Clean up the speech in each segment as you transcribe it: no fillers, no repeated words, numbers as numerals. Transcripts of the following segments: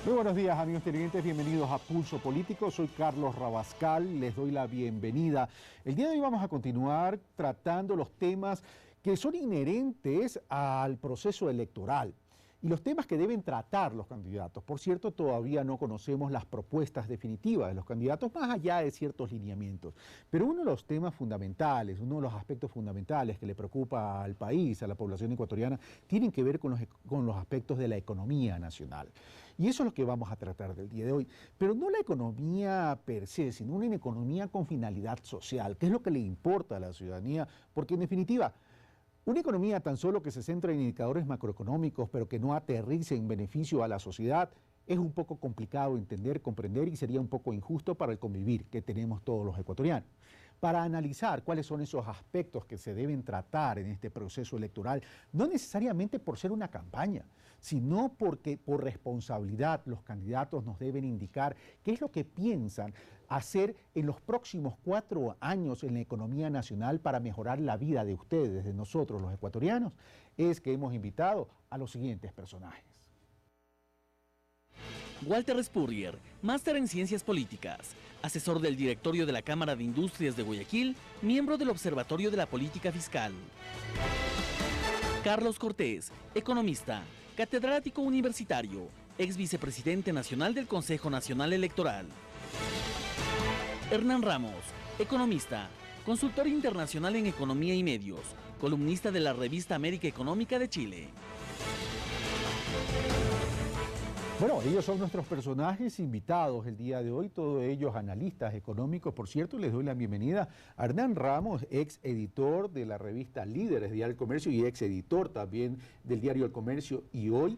Muy buenos días, amigos televidentes, bienvenidos a Pulso Político. Soy Carlos Rabascal, les doy la bienvenida. El día de hoy vamos a continuar tratando los temas que son inherentes al proceso electoral y los temas que deben tratar los candidatos. Por cierto, todavía no conocemos las propuestas definitivas de los candidatos, más allá de ciertos lineamientos. Pero uno de los temas fundamentales, uno de los aspectos fundamentales que le preocupa al país, a la población ecuatoriana, tienen que ver con los aspectos de la economía nacional. Y eso es lo que vamos a tratar del día de hoy. Pero no la economía per se, sino una economía con finalidad social, que es lo que le importa a la ciudadanía, porque en definitiva, una economía tan solo que se centra en indicadores macroeconómicos, pero que no aterrice en beneficio a la sociedad, es un poco complicado entender, comprender y sería un poco injusto para el convivir que tenemos todos los ecuatorianos. Para analizar cuáles son esos aspectos que se deben tratar en este proceso electoral, no necesariamente por ser una campaña, sino porque por responsabilidad los candidatos nos deben indicar qué es lo que piensan hacer en los próximos 4 años en la economía nacional para mejorar la vida de ustedes, de nosotros los ecuatorianos, es que hemos invitado a los siguientes personajes. Walter Spurrier, máster en Ciencias Políticas, asesor del directorio de la Cámara de Industrias de Guayaquil, miembro del Observatorio de la Política Fiscal. Carlos Cortés, economista, catedrático universitario, ex vicepresidente nacional del Consejo Nacional Electoral. Hernán Ramos, economista, consultor internacional en economía y medios, columnista de la revista América Económica de Chile. Bueno, ellos son nuestros personajes invitados el día de hoy, todos ellos analistas económicos. Por cierto, les doy la bienvenida a Hernán Ramos, ex editor de la revista Líderes Diario El Comercio y ex editor también del diario El Comercio y Hoy.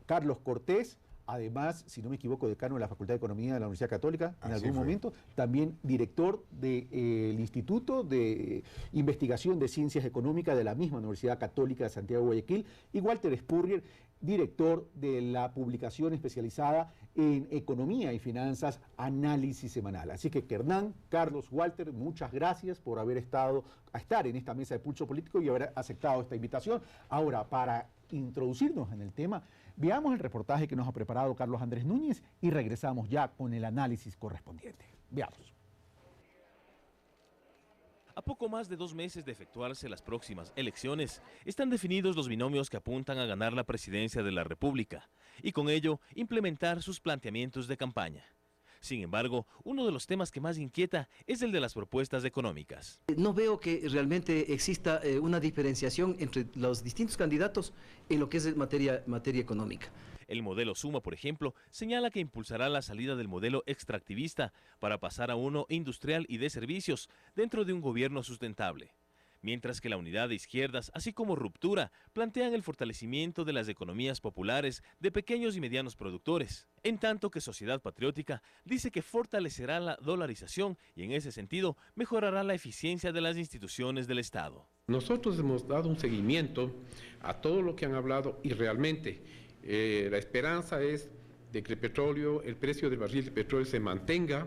Carlos Cortés, además, si no me equivoco, decano de la Facultad de Economía de la Universidad Católica en algún momento, también director del Instituto de Investigación de Ciencias Económicas de la misma Universidad Católica de Santiago de Guayaquil, y Walter Spurrier, director de la publicación especializada en Economía y Finanzas, Análisis Semanal. Así que Hernán, Carlos, Walter, muchas gracias por haber estar en esta mesa de Pulso Político y haber aceptado esta invitación. Ahora, para introducirnos en el tema, veamos el reportaje que nos ha preparado Carlos Andrés Núñez y regresamos ya con el análisis correspondiente. Veamos. A poco más de 2 meses de efectuarse las próximas elecciones, están definidos los binomios que apuntan a ganar la presidencia de la República y con ello implementar sus planteamientos de campaña. Sin embargo, uno de los temas que más inquieta es el de las propuestas económicas. No veo que realmente exista una diferenciación entre los distintos candidatos en lo que es materia económica. El modelo Suma, por ejemplo, señala que impulsará la salida del modelo extractivista para pasar a uno industrial y de servicios dentro de un gobierno sustentable. Mientras que la unidad de izquierdas, así como Ruptura, plantean el fortalecimiento de las economías populares de pequeños y medianos productores, en tanto que Sociedad Patriótica dice que fortalecerá la dolarización y en ese sentido mejorará la eficiencia de las instituciones del Estado. Nosotros hemos dado un seguimiento a todo lo que han hablado y realmente la esperanza es de que el precio del barril de petróleo se mantenga,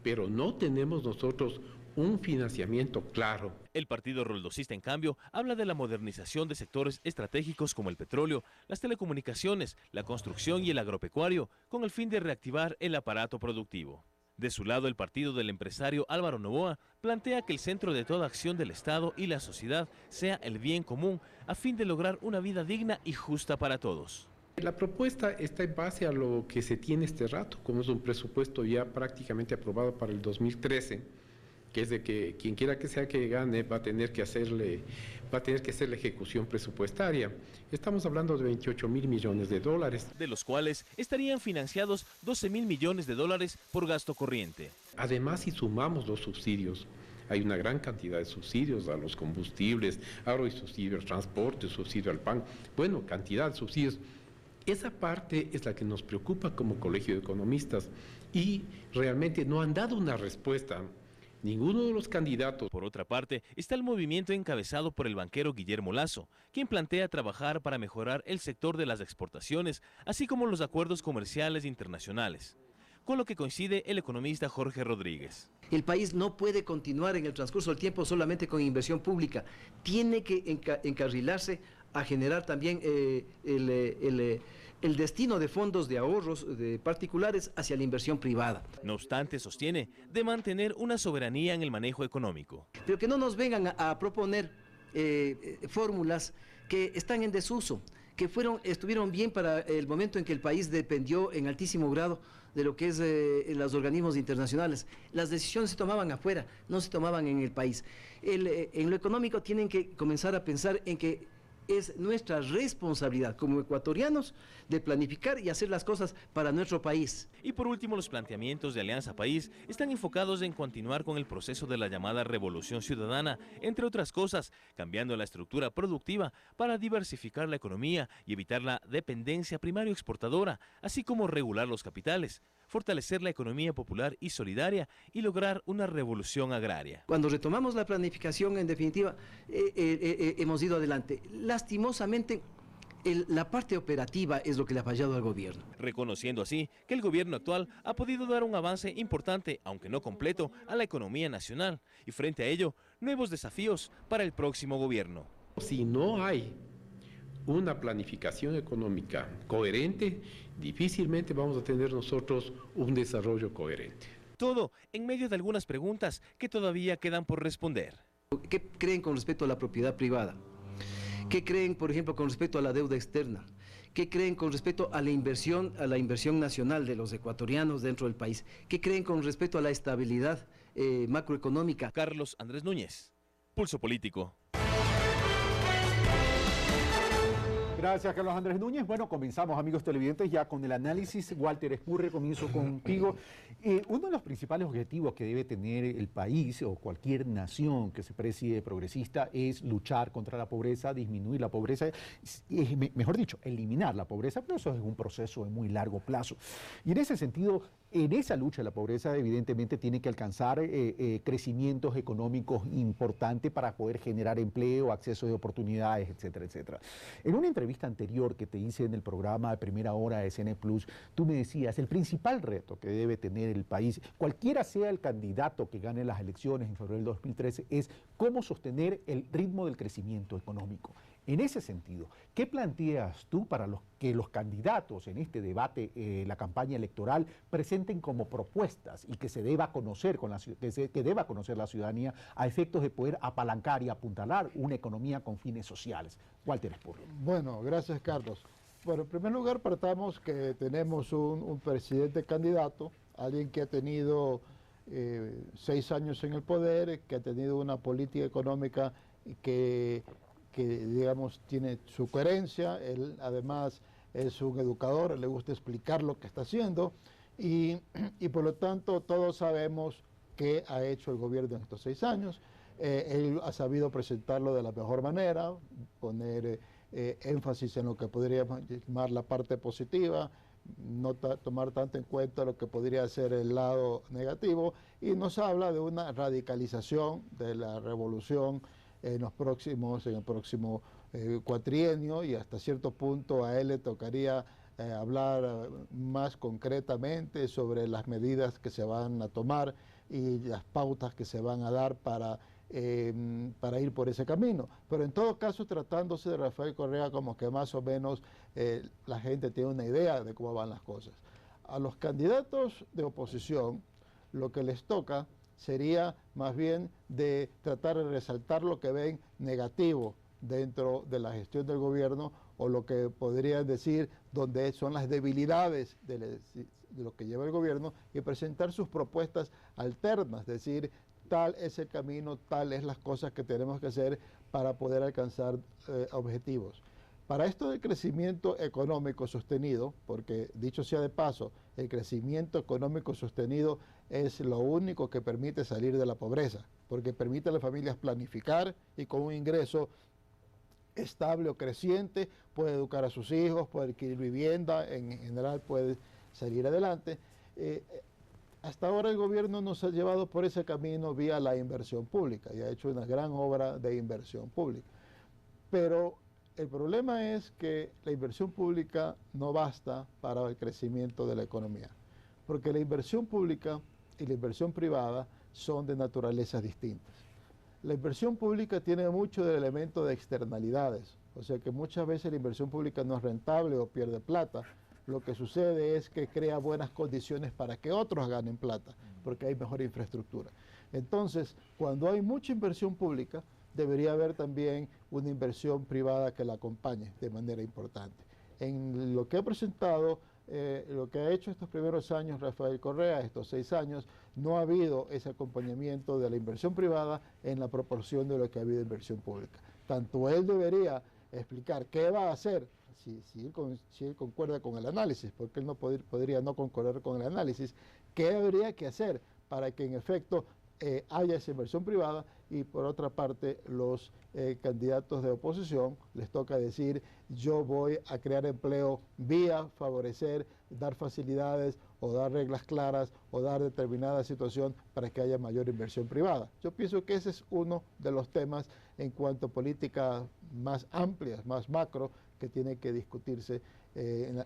pero no tenemos nosotros un financiamiento claro. El partido roldosista, en cambio, habla de la modernización de sectores estratégicos como el petróleo, las telecomunicaciones, la construcción y el agropecuario, con el fin de reactivar el aparato productivo. De su lado, el partido del empresario Álvaro Noboa plantea que el centro de toda acción del Estado y la sociedad sea el bien común, a fin de lograr una vida digna y justa para todos. La propuesta está en base a lo que se tiene este rato, como es un presupuesto ya prácticamente aprobado para el 2013, que es de que quien quiera que sea que gane va a tener que hacer la ejecución presupuestaria. Estamos hablando de 28.000 millones de dólares. De los cuales estarían financiados 12.000 millones de dólares por gasto corriente. Además, si sumamos los subsidios, hay una gran cantidad de subsidios a los combustibles, ahora hay subsidio al transporte, subsidio al pan, bueno, cantidad de subsidios. Esa parte es la que nos preocupa como Colegio de Economistas y realmente no han dado una respuesta ninguno de los candidatos. Por otra parte, está el movimiento encabezado por el banquero Guillermo Lasso, quien plantea trabajar para mejorar el sector de las exportaciones, así como los acuerdos comerciales internacionales, con lo que coincide el economista Jorge Rodríguez. El país no puede continuar en el transcurso del tiempo solamente con inversión pública, tiene que encarrilarse a generar también el destino de fondos de ahorros de particulares hacia la inversión privada. No obstante, sostiene de mantener una soberanía en el manejo económico. Pero que no nos vengan a proponer fórmulas que están en desuso, que estuvieron bien para el momento en que el país dependió en altísimo grado de lo que es los organismos internacionales. Las decisiones se tomaban afuera, no se tomaban en el país. En lo económico tienen que comenzar a pensar en que es nuestra responsabilidad como ecuatorianos de planificar y hacer las cosas para nuestro país. Y por último, los planteamientos de Alianza País están enfocados en continuar con el proceso de la llamada revolución ciudadana, entre otras cosas, cambiando la estructura productiva para diversificar la economía y evitar la dependencia primario exportadora, así como regular los capitales, fortalecer la economía popular y solidaria y lograr una revolución agraria. Cuando retomamos la planificación, en definitiva, hemos ido adelante. Lastimosamente, la parte operativa es lo que le ha fallado al gobierno. Reconociendo así que el gobierno actual ha podido dar un avance importante, aunque no completo, a la economía nacional y frente a ello, nuevos desafíos para el próximo gobierno. Si no hay una planificación económica coherente, difícilmente vamos a tener nosotros un desarrollo coherente. Todo en medio de algunas preguntas que todavía quedan por responder. ¿Qué creen con respecto a la propiedad privada? ¿Qué creen, por ejemplo, con respecto a la deuda externa? ¿Qué creen con respecto a la inversión nacional de los ecuatorianos dentro del país? ¿Qué creen con respecto a la estabilidad macroeconómica? Carlos Andrés Núñez, Pulso Político. Gracias, Carlos Andrés Núñez. Bueno, comenzamos, amigos televidentes, ya con el análisis. Walter Espurre, comienzo contigo. Uno de los principales objetivos que debe tener el país o cualquier nación que se precie progresista es luchar contra la pobreza, disminuir la pobreza, mejor dicho, eliminar la pobreza, pero eso es un proceso de muy largo plazo. Y en ese sentido, en esa lucha de la pobreza, evidentemente, tiene que alcanzar crecimientos económicos importantes para poder generar empleo, acceso de oportunidades, etcétera, etcétera. En una entrevista anterior que te hice en el programa de Primera Hora de CN Plus, tú me decías, el principal reto que debe tener el país, cualquiera sea el candidato que gane las elecciones en febrero del 2013, es cómo sostener el ritmo del crecimiento económico. En ese sentido, ¿qué planteas tú para que los candidatos en este debate, la campaña electoral, presenten como propuestas y que se deba conocer que deba conocer la ciudadanía a efectos de poder apalancar y apuntalar una economía con fines sociales? Walter Espurre. Bueno, gracias, Carlos. Bueno, en primer lugar, partamos que tenemos un presidente candidato, alguien que ha tenido 6 años en el poder, que ha tenido una política económica que digamos tiene su coherencia. Él además es un educador, le gusta explicar lo que está haciendo y por lo tanto todos sabemos qué ha hecho el gobierno en estos 6 años. Él ha sabido presentarlo de la mejor manera, poner énfasis en lo que podríamos llamar la parte positiva, no tomar tanto en cuenta lo que podría ser el lado negativo, y nos habla de una radicalización de la revolución en el próximo cuatrienio, y hasta cierto punto a él le tocaría hablar más concretamente sobre las medidas que se van a tomar y las pautas que se van a dar para ir por ese camino. Pero en todo caso, tratándose de Rafael Correa, como que más o menos la gente tiene una idea de cómo van las cosas. A los candidatos de oposición, lo que les toca sería más bien de tratar de resaltar lo que ven negativo dentro de la gestión del gobierno, o lo que podrían decir donde son las debilidades de lo que lleva el gobierno, y presentar sus propuestas alternas, es decir, tal es el camino, tal es las cosas que tenemos que hacer para poder alcanzar objetivos. Para esto del crecimiento económico sostenido, porque dicho sea de paso, el crecimiento económico sostenido es lo único que permite salir de la pobreza, porque permite a las familias planificar y con un ingreso estable o creciente puede educar a sus hijos, puede adquirir vivienda, en general puede salir adelante. Hasta ahora el gobierno nos ha llevado por ese camino vía la inversión pública y ha hecho una gran obra de inversión pública. Pero el problema es que la inversión pública no basta para el crecimiento de la economía, porque la inversión pública y la inversión privada son de naturalezas distintas. La inversión pública tiene mucho del elemento de externalidades, O sea que muchas veces la inversión pública no es rentable o pierde plata. Lo que sucede es que crea buenas condiciones para que otros ganen plata, porque hay mejor infraestructura. Entonces, cuando hay mucha inversión pública, debería haber también una inversión privada que la acompañe de manera importante. En lo que he presentado, lo que ha hecho estos primeros años Rafael Correa, estos 6 años, no ha habido ese acompañamiento de la inversión privada en la proporción de lo que ha habido inversión pública. Tanto él debería explicar qué va a hacer, si él concuerda con el análisis, porque él no podría no concordar con el análisis, qué habría que hacer para que en efecto haya esa inversión privada, y por otra parte los candidatos de oposición les toca decir: yo voy a crear empleo vía favorecer, dar facilidades o dar reglas claras o dar determinada situación para que haya mayor inversión privada. Yo pienso que ese es uno de los temas en cuanto a políticas más amplias, más macro, que tiene que discutirse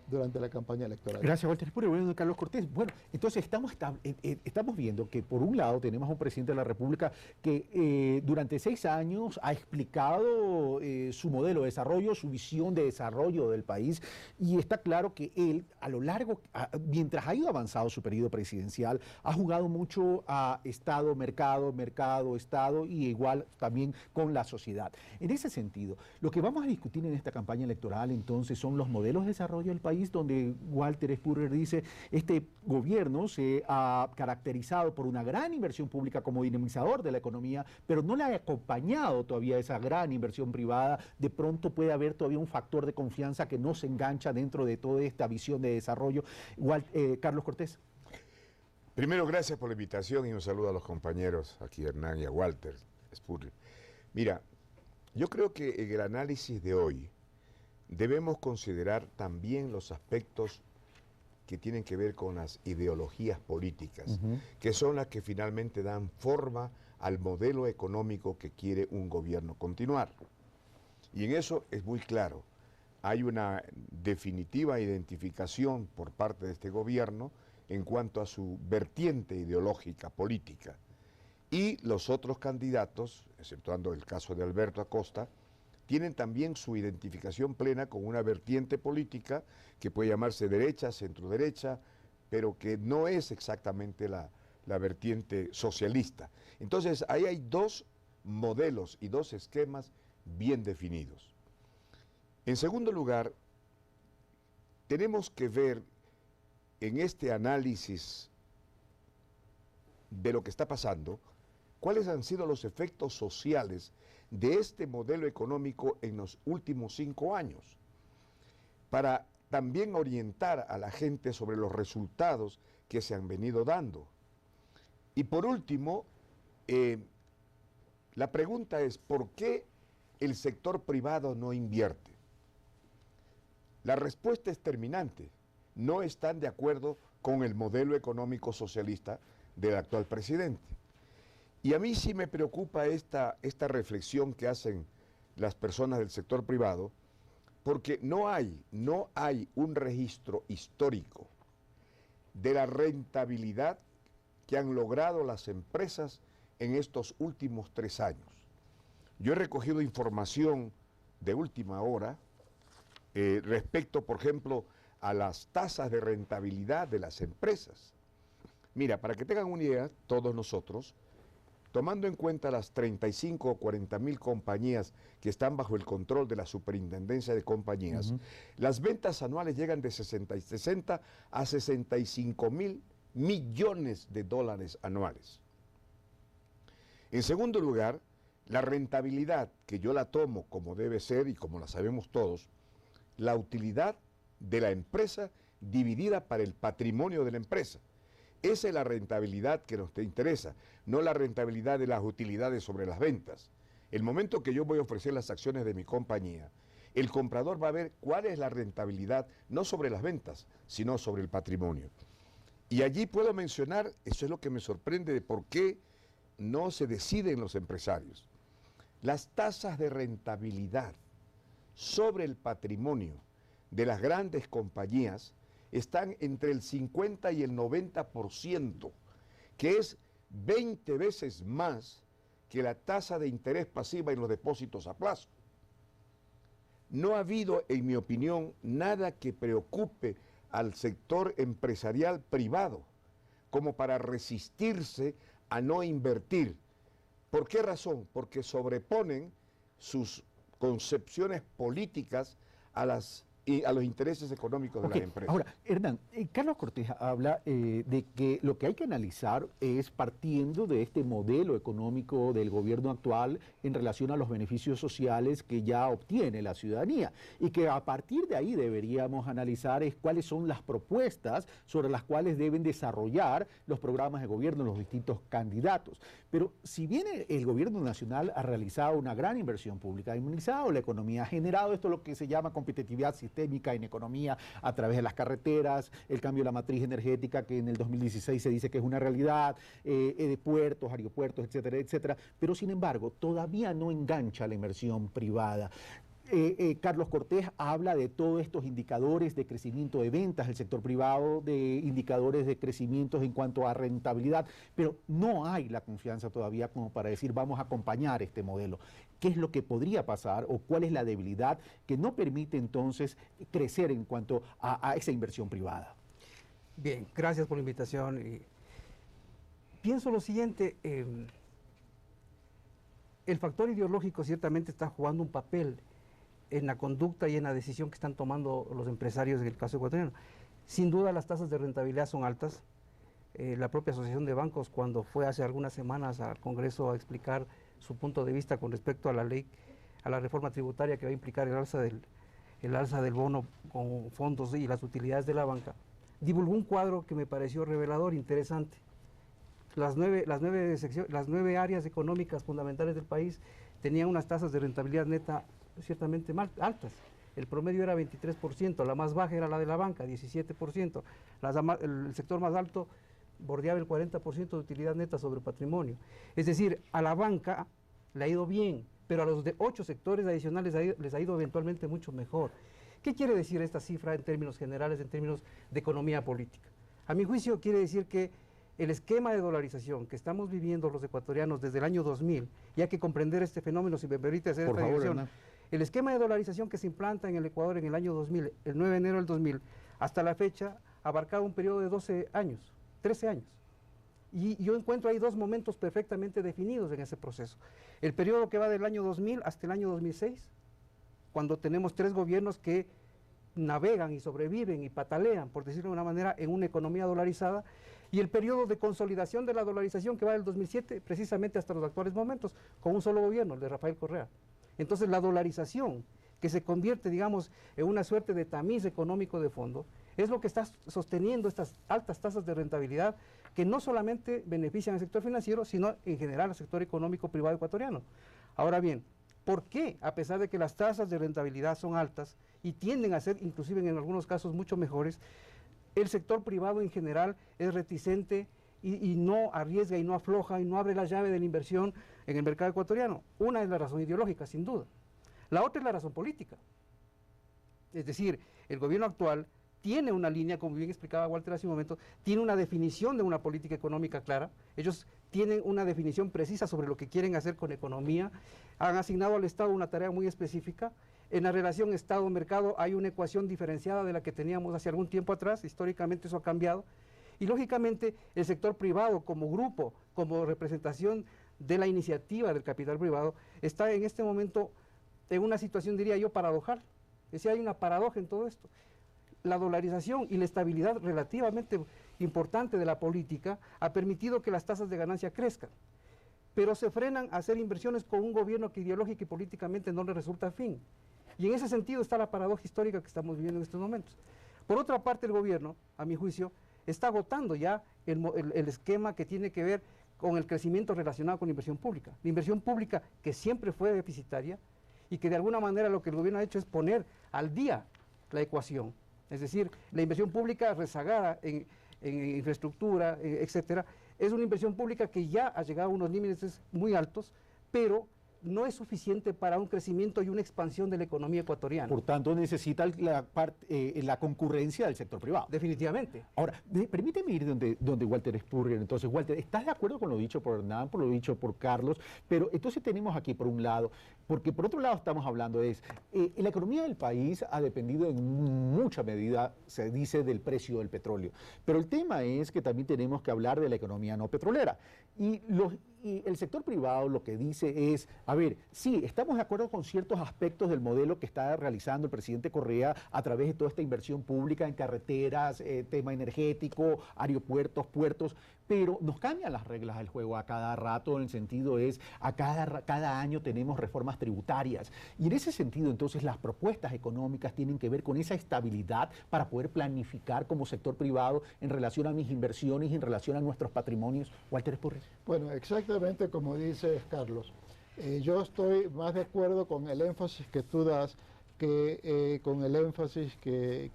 durante la campaña electoral. Gracias, Walter. Por el bueno de Carlos Cortés. Bueno, entonces estamos viendo que por un lado tenemos a un presidente de la República que durante 6 años ha explicado su modelo de desarrollo, su visión de desarrollo del país, y está claro que él, a lo largo, mientras ha ido avanzado su periodo presidencial, ha jugado mucho a Estado, mercado, mercado, Estado, y igual también con la sociedad. En ese sentido, lo que vamos a discutir en esta campaña electoral entonces son los modelos de desarrollo del país, donde Walter Spurrier dice: este gobierno se ha caracterizado por una gran inversión pública como dinamizador de la economía, pero no le ha acompañado todavía esa gran inversión privada. De pronto puede haber todavía un factor de confianza que no se engancha dentro de toda esta visión de desarrollo. Carlos Cortés. Primero, gracias por la invitación y un saludo a los compañeros, aquí Hernán y a Walter Spurrier. Mira, yo creo que en el análisis de hoy debemos considerar también los aspectos que tienen que ver con las ideologías políticas, que son las que finalmente dan forma al modelo económico que quiere un gobierno continuar. Y en eso es muy claro, hay una definitiva identificación por parte de este gobierno en cuanto a su vertiente ideológica política. Y los otros candidatos, exceptuando el caso de Alberto Acosta, tienen también su identificación plena con una vertiente política que puede llamarse derecha, centro-derecha, pero que no es exactamente la vertiente socialista. Entonces, ahí hay 2 modelos y 2 esquemas bien definidos. En segundo lugar, tenemos que ver en este análisis de lo que está pasando, cuáles han sido los efectos sociales de este modelo económico en los últimos 5 años, para también orientar a la gente sobre los resultados que se han venido dando. Y por último, la pregunta es: ¿por qué el sector privado no invierte? La respuesta es terminante: no están de acuerdo con el modelo económico socialista del actual presidente. Y a mí sí me preocupa esta reflexión que hacen las personas del sector privado, porque no hay un registro histórico de la rentabilidad que han logrado las empresas en estos últimos 3 años. Yo he recogido información de última hora respecto, por ejemplo, a las tasas de rentabilidad de las empresas. Mira, para que tengan una idea, todos nosotros, tomando en cuenta las 35 o 40 mil compañías que están bajo el control de la Superintendencia de Compañías, las ventas anuales llegan de 60 a 65 mil millones de dólares anuales. En segundo lugar, la rentabilidad, que yo la tomo como debe ser y como la sabemos todos, la utilidad de la empresa dividida para el patrimonio de la empresa. Esa es la rentabilidad que nos interesa, no la rentabilidad de las utilidades sobre las ventas. El momento que yo voy a ofrecer las acciones de mi compañía, el comprador va a ver cuál es la rentabilidad, no sobre las ventas, sino sobre el patrimonio. Y allí puedo mencionar, eso es lo que me sorprende de por qué no se deciden los empresarios. Las tasas de rentabilidad sobre el patrimonio de las grandes compañías están entre el 50 y el 90%, que es 20 veces más que la tasa de interés pasiva en los depósitos a plazo. no ha habido, en mi opinión, nada que preocupe al sector empresarial privado como para resistirse a no invertir. ¿Por qué razón? Porque sobreponen sus concepciones políticas a los intereses económicos de las empresas. Ahora, Hernán, Carlos Cortés habla de que lo que hay que analizar es partiendo de este modelo económico del gobierno actual en relación a los beneficios sociales que ya obtiene la ciudadanía y que a partir de ahí deberíamos analizar cuáles son las propuestas sobre las cuales deben desarrollar los programas de gobierno los distintos candidatos. Pero si bien el gobierno nacional ha realizado una gran inversión pública, ha inmunizado la economía, ha generado esto lo que se llama competitividad sistémica en economía a través de las carreteras, el cambio de la matriz energética que en el 2016 se dice que es una realidad, de puertos, aeropuertos, etcétera, etcétera, pero sin embargo todavía no engancha la inversión privada. Carlos Cortés habla de todos estos indicadores de crecimiento de ventas del sector privado, de indicadores de crecimiento en cuanto a rentabilidad, pero no hay la confianza todavía como para decir vamos a acompañar este modelo. ¿Qué es lo que podría pasar o cuál es la debilidad que no permite entonces crecer en cuanto a esa inversión privada? Bien, gracias por la invitación. Pienso lo siguiente, el factor ideológico ciertamente está jugando un papel en la conducta y en la decisión que están tomando los empresarios en el caso ecuatoriano. Sin duda las tasas de rentabilidad son altas. La propia Asociación de Bancos, cuando fue hace algunas semanas al Congreso a explicar su punto de vista con respecto a la ley, a la reforma tributaria que va a implicar el alza del bono con fondos y las utilidades de la banca, divulgó un cuadro que me pareció revelador, interesante. Las nueve áreas económicas fundamentales del país tenían unas tasas de rentabilidad neta ciertamente altas. El promedio era 23%, la más baja era la de la banca, 17%. El sector más alto bordeaba el 40% de utilidad neta sobre patrimonio. Es decir, a la banca le ha ido bien, pero a los de 8 sectores adicionales les ha ido eventualmente mucho mejor. ¿Qué quiere decir esta cifra en términos generales, en términos de economía política? A mi juicio quiere decir que el esquema de dolarización que estamos viviendo los ecuatorianos desde el año 2000, y hay que comprender este fenómeno, si me permite hacer esta división. El esquema de dolarización que se implanta en el Ecuador en el año 2000, el 9 de enero del 2000, hasta la fecha, abarcaba un periodo de 12 años, 13 años. Y yo encuentro ahí dos momentos perfectamente definidos en ese proceso. El periodo que va del año 2000 hasta el año 2006, cuando tenemos 3 gobiernos que navegan y sobreviven y patalean, por decirlo de una manera, en una economía dolarizada, y el periodo de consolidación de la dolarización que va del 2007 precisamente hasta los actuales momentos, con un solo gobierno, el de Rafael Correa. Entonces la dolarización, que se convierte, digamos, en una suerte de tamiz económico de fondo, es lo que está sosteniendo estas altas tasas de rentabilidad que no solamente benefician al sector financiero, sino en general al sector económico privado ecuatoriano. Ahora bien, ¿por qué, a pesar de que las tasas de rentabilidad son altas y tienden a ser, inclusive en algunos casos, mucho mejores, el sector privado en general es reticente y no arriesga y no afloja y no abre la llave de la inversión en el mercado ecuatoriano? Una es la razón ideológica, sin duda. La otra es la razón política. Es decir, el gobierno actual tiene una línea, como bien explicaba Walter hace un momento, tiene una definición de una política económica clara. Ellos tienen una definición precisa sobre lo que quieren hacer con economía. Han asignado al Estado una tarea muy específica. En la relación Estado-mercado hay una ecuación diferenciada de la que teníamos hace algún tiempo atrás. Históricamente eso ha cambiado. Y lógicamente el sector privado como grupo, como representación de la iniciativa del capital privado, está en este momento en una situación, diría yo, paradojal. Es decir, hay una paradoja en todo esto. La dolarización y la estabilidad relativamente importante de la política ha permitido que las tasas de ganancia crezcan, pero se frenan a hacer inversiones con un gobierno que ideológica y políticamente no le resulta afín. Y en ese sentido está la paradoja histórica que estamos viviendo en estos momentos. Por otra parte, el gobierno, a mi juicio, está agotando ya el esquema que tiene que ver con el crecimiento relacionado con la inversión pública. La inversión pública que siempre fue deficitaria y que de alguna manera lo que el gobierno ha hecho es poner al día la ecuación. Es decir, la inversión pública rezagada en infraestructura, etcétera, es una inversión pública que ya ha llegado a unos límites muy altos, pero no es suficiente para un crecimiento y una expansión de la economía ecuatoriana. Por tanto, necesita la concurrencia del sector privado. Definitivamente. Ahora, permíteme ir donde Walter Spurrier. Entonces, Walter, ¿estás de acuerdo con lo dicho por Hernán, por lo dicho por Carlos? Pero entonces tenemos aquí por un lado, porque por otro lado estamos hablando la economía del país ha dependido en mucha medida, se dice, del precio del petróleo. Pero el tema es que también tenemos que hablar de la economía no petrolera. Y el sector privado lo que dice es, a ver, sí, estamos de acuerdo con ciertos aspectos del modelo que está realizando el presidente Correa a través de toda esta inversión pública en carreteras, tema energético, aeropuertos, puertos, pero nos cambian las reglas del juego a cada rato, en el sentido es, cada año tenemos reformas tributarias. Y en ese sentido, entonces, las propuestas económicas tienen que ver con esa estabilidad para poder planificar como sector privado en relación a mis inversiones y en relación a nuestros patrimonios. Walter Spurrier. Bueno, exactamente como dice Carlos. Yo estoy más de acuerdo con el énfasis que tú das que con el énfasis que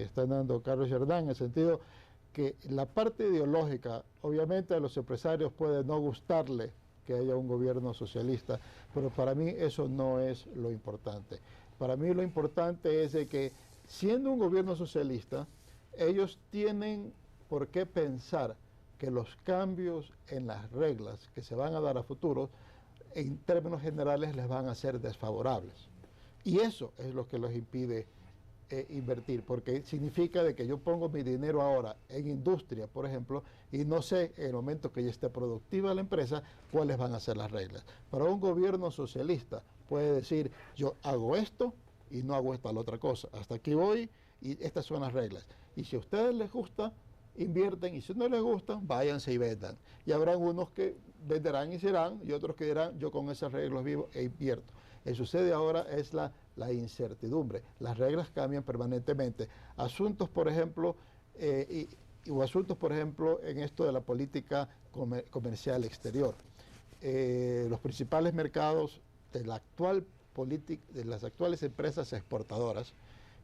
están dando Carlos y Hernán, en el sentido que la parte ideológica, obviamente a los empresarios puede no gustarle que haya un gobierno socialista, pero para mí eso no es lo importante. Para mí lo importante es de que siendo un gobierno socialista, ellos tienen por qué pensar que los cambios en las reglas que se van a dar a futuro, en términos generales, les van a ser desfavorables. Y eso es lo que los impide invertir, porque significa de que yo pongo mi dinero ahora en industria, por ejemplo, y no sé en el momento que ya esté productiva la empresa, cuáles van a ser las reglas. Para un gobierno socialista puede decir, yo hago esto y no hago esta la otra cosa. Hasta aquí voy y estas son las reglas. Y si a ustedes les gusta, invierten, y si no les gustan, váyanse y vendan. Y habrá unos que venderán y serán, y otros que dirán, yo con esas reglas vivo e invierto. Lo que sucede ahora es la incertidumbre. Las reglas cambian permanentemente. Asuntos, por ejemplo, asuntos, por ejemplo, en esto de la política comercial exterior. Los principales mercados de la actual política, de las actuales empresas exportadoras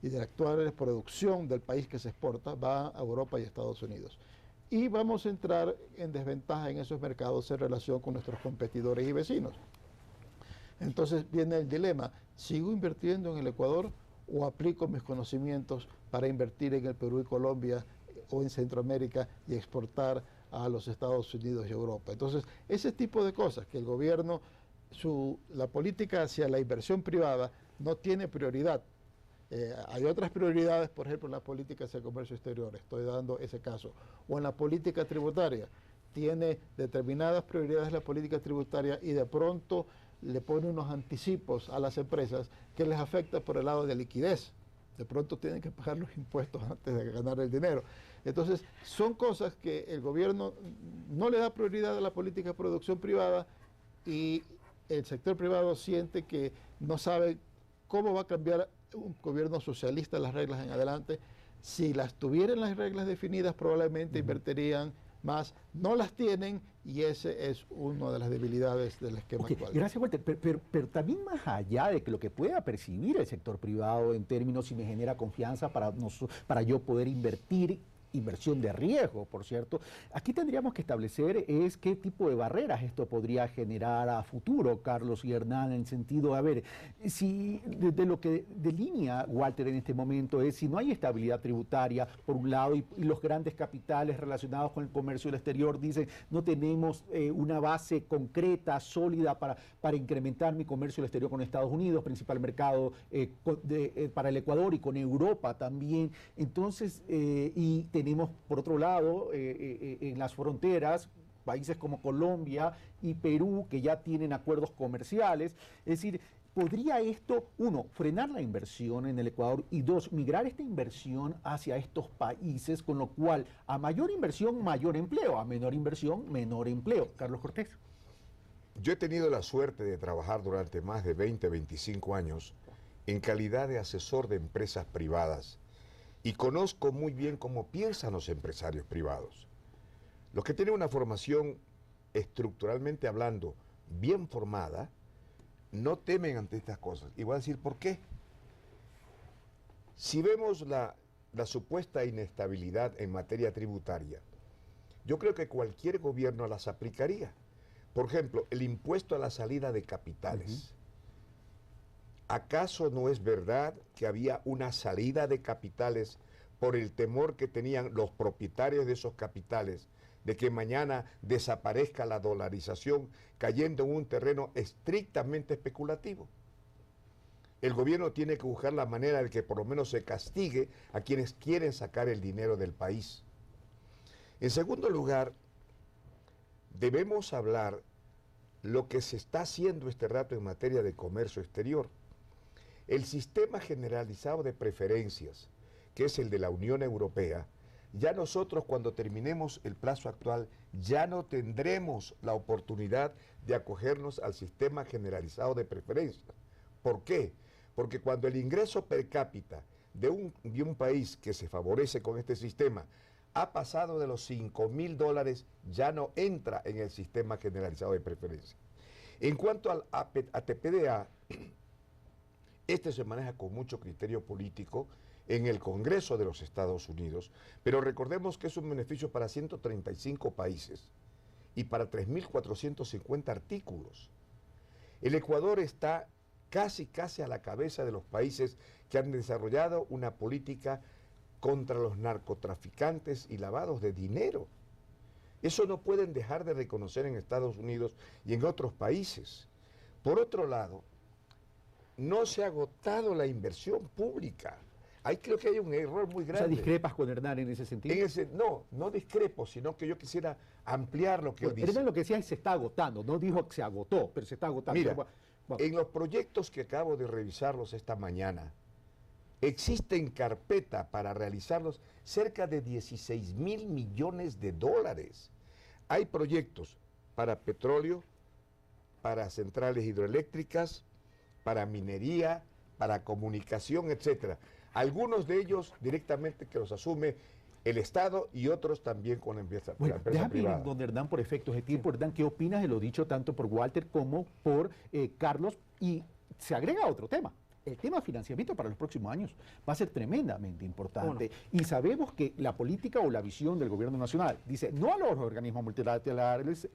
y de la actual producción del país que se exporta, va a Europa y Estados Unidos. Y vamos a entrar en desventaja en esos mercados en relación con nuestros competidores y vecinos. Entonces viene el dilema, ¿sigo invirtiendo en el Ecuador o aplico mis conocimientos para invertir en el Perú y Colombia o en Centroamérica y exportar a los Estados Unidos y Europa? Entonces, ese tipo de cosas que el gobierno, la política hacia la inversión privada no tiene prioridad. Hay otras prioridades, por ejemplo, en la política hacia el comercio exterior, estoy dando ese caso, o en la política tributaria, tiene determinadas prioridades la política tributaria y de pronto le pone unos anticipos a las empresas que les afecta por el lado de liquidez. De pronto tienen que pagar los impuestos antes de ganar el dinero. Entonces, son cosas que el gobierno no le da prioridad a la política de producción privada y el sector privado siente que no sabe cómo va a cambiar un gobierno socialista las reglas en adelante. Si las tuvieran las reglas definidas, probablemente invertirían más. No las tienen y ese es una de las debilidades del esquema actual. Gracias, Walter. Pero también más allá de que lo que pueda percibir el sector privado en términos si me genera confianza para yo poder invertir, inversión de riesgo, por cierto, aquí tendríamos que establecer es qué tipo de barreras esto podría generar a futuro, Carlos y Hernán, en el sentido, a ver, si de lo que delinea Walter en este momento es si no hay estabilidad tributaria, por un lado, y los grandes capitales relacionados con el comercio del exterior dicen, no tenemos una base concreta, sólida para incrementar mi comercio del exterior con Estados Unidos, principal mercado para el Ecuador y con Europa también, entonces, y tenemos, por otro lado, en las fronteras, países como Colombia y Perú, que ya tienen acuerdos comerciales. Es decir, ¿podría esto, uno, frenar la inversión en el Ecuador y dos, migrar esta inversión hacia estos países, con lo cual a mayor inversión, mayor empleo, a menor inversión, menor empleo? Carlos Cortés. Yo he tenido la suerte de trabajar durante más de 20, 25 años en calidad de asesor de empresas privadas y conozco muy bien cómo piensan los empresarios privados. Los que tienen una formación estructuralmente hablando bien formada, no temen ante estas cosas. Y voy a decir por qué. Si vemos la supuesta inestabilidad en materia tributaria, yo creo que cualquier gobierno las aplicaría, Por ejemplo, el impuesto a la salida de capitales. ¿Acaso no es verdad que había una salida de capitales por el temor que tenían los propietarios de esos capitales de que mañana desaparezca la dolarización, cayendo en un terreno estrictamente especulativo? El gobierno tiene que buscar la manera de que por lo menos se castigue a quienes quieren sacar el dinero del país. En segundo lugar, debemos hablar lo que se está haciendo este rato en materia de comercio exterior. El sistema generalizado de preferencias, que es el de la Unión Europea, ya nosotros cuando terminemos el plazo actual ya no tendremos la oportunidad de acogernos al sistema generalizado de preferencias. ¿Por qué? Porque cuando el ingreso per cápita de un país que se favorece con este sistema ha pasado de los $5.000, ya no entra en el sistema generalizado de preferencias. En cuanto al ATPDA, este se maneja con mucho criterio político en el Congreso de los Estados Unidos, pero recordemos que es un beneficio para 135 países y para 3.450 artículos. El Ecuador está casi a la cabeza de los países que han desarrollado una política contra los narcotraficantes y lavados de dinero. Eso no pueden dejar de reconocer en Estados Unidos y en otros países. Por otro lado, no se ha agotado la inversión pública. Ahí creo que hay un error muy grande. O sea, ¿discrepas con Hernán en ese sentido? No discrepo, sino que yo quisiera ampliar lo que él dice. Hernán lo que decía es que se está agotando, no dijo que se agotó, pero se está agotando. Mira, en los proyectos que acabo de revisarlos esta mañana, existe en carpeta para realizarlos cerca de 16.000 millones de dólares. Hay proyectos para petróleo, para centrales hidroeléctricas, para minería, para comunicación, etcétera. Algunos de ellos directamente que los asume el Estado y otros también con la empresa, déjame privada. ir, don Hernán, por efectos de tiempo. Hernán, ¿qué opinas de lo dicho tanto por Walter como por Carlos? Y se agrega otro tema. El tema de financiamiento para los próximos años va a ser tremendamente importante. Y sabemos que la política o la visión del gobierno nacional dice no a los organismos multilaterales,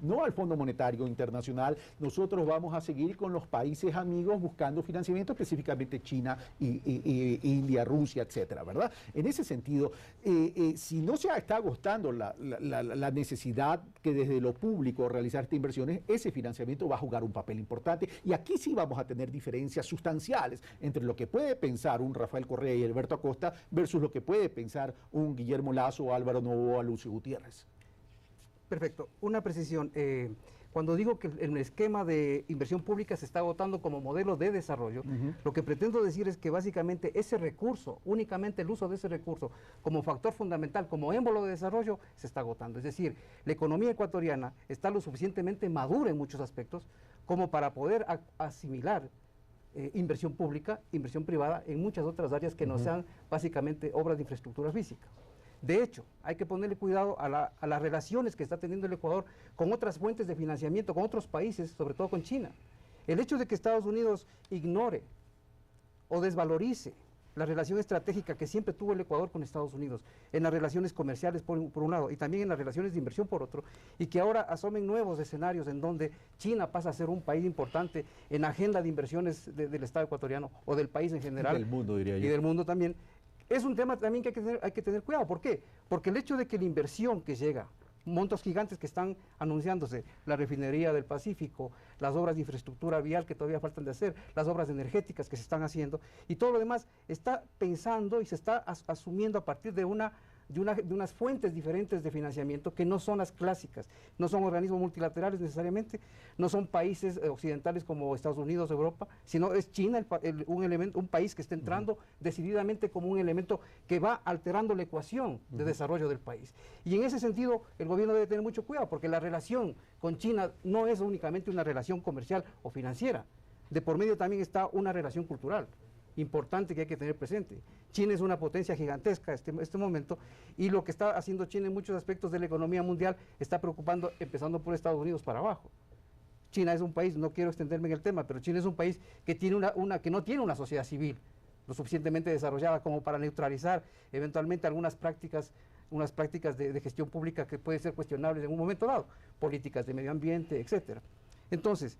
no al Fondo Monetario Internacional. Nosotros vamos a seguir con los países amigos buscando financiamiento, específicamente China, India, Rusia, etcétera, ¿verdad? En ese sentido, si no se está agotando la necesidad que desde lo público realizar estas inversiones, ese financiamiento va a jugar un papel importante. Y aquí sí vamos a tener diferencias sustanciales entre lo que puede pensar un Rafael Correa y Alberto Acosta versus lo que puede pensar un Guillermo Lasso, Álvaro Novoa, Lucio Gutiérrez. Perfecto. Una precisión. Cuando digo que el esquema de inversión pública se está agotando como modelo de desarrollo, lo que pretendo decir es que básicamente ese recurso, únicamente el uso de ese recurso como factor fundamental, como émbolo de desarrollo, se está agotando. Es decir, la economía ecuatoriana está lo suficientemente madura en muchos aspectos como para poder asimilar inversión pública, inversión privada en muchas otras áreas que no sean básicamente obras de infraestructura física. De hecho, hay que ponerle cuidado a las relaciones que está teniendo el Ecuador con otras fuentes de financiamiento, con otros países, sobre todo con China. El hecho de que Estados Unidos ignore o desvalorice la relación estratégica que siempre tuvo el Ecuador con Estados Unidos, en las relaciones comerciales por un lado y también en las relaciones de inversión por otro, y que ahora asomen nuevos escenarios en donde China pasa a ser un país importante en la agenda de inversiones del Estado ecuatoriano o del país en general. Y del mundo, diría yo. Y del mundo también. Es un tema también que hay que tener cuidado. ¿Por qué? Porque el hecho de que la inversión que llega, montos gigantes que están anunciándose, la refinería del Pacífico, las obras de infraestructura vial que todavía faltan de hacer, las obras energéticas que se están haciendo, y todo lo demás está pensando y se está asumiendo a partir de unas fuentes diferentes de financiamiento que no son las clásicas, no son organismos multilaterales necesariamente, no son países occidentales como Estados Unidos, Europa, sino es China un país que está entrando decididamente como un elemento que va alterando la ecuación de desarrollo del país. Y en ese sentido el gobierno debe tener mucho cuidado porque la relación con China no es únicamente una relación comercial o financiera, de por medio también está una relación cultural importante que hay que tener presente. China es una potencia gigantesca en este momento y lo que está haciendo China en muchos aspectos de la economía mundial está preocupando, empezando por Estados Unidos para abajo. China es un país, no quiero extenderme en el tema, pero China es un país que tiene que no tiene una sociedad civil lo suficientemente desarrollada como para neutralizar eventualmente algunas prácticas unas prácticas de gestión pública que pueden ser cuestionables en un momento dado, políticas de medio ambiente, etcétera. Entonces,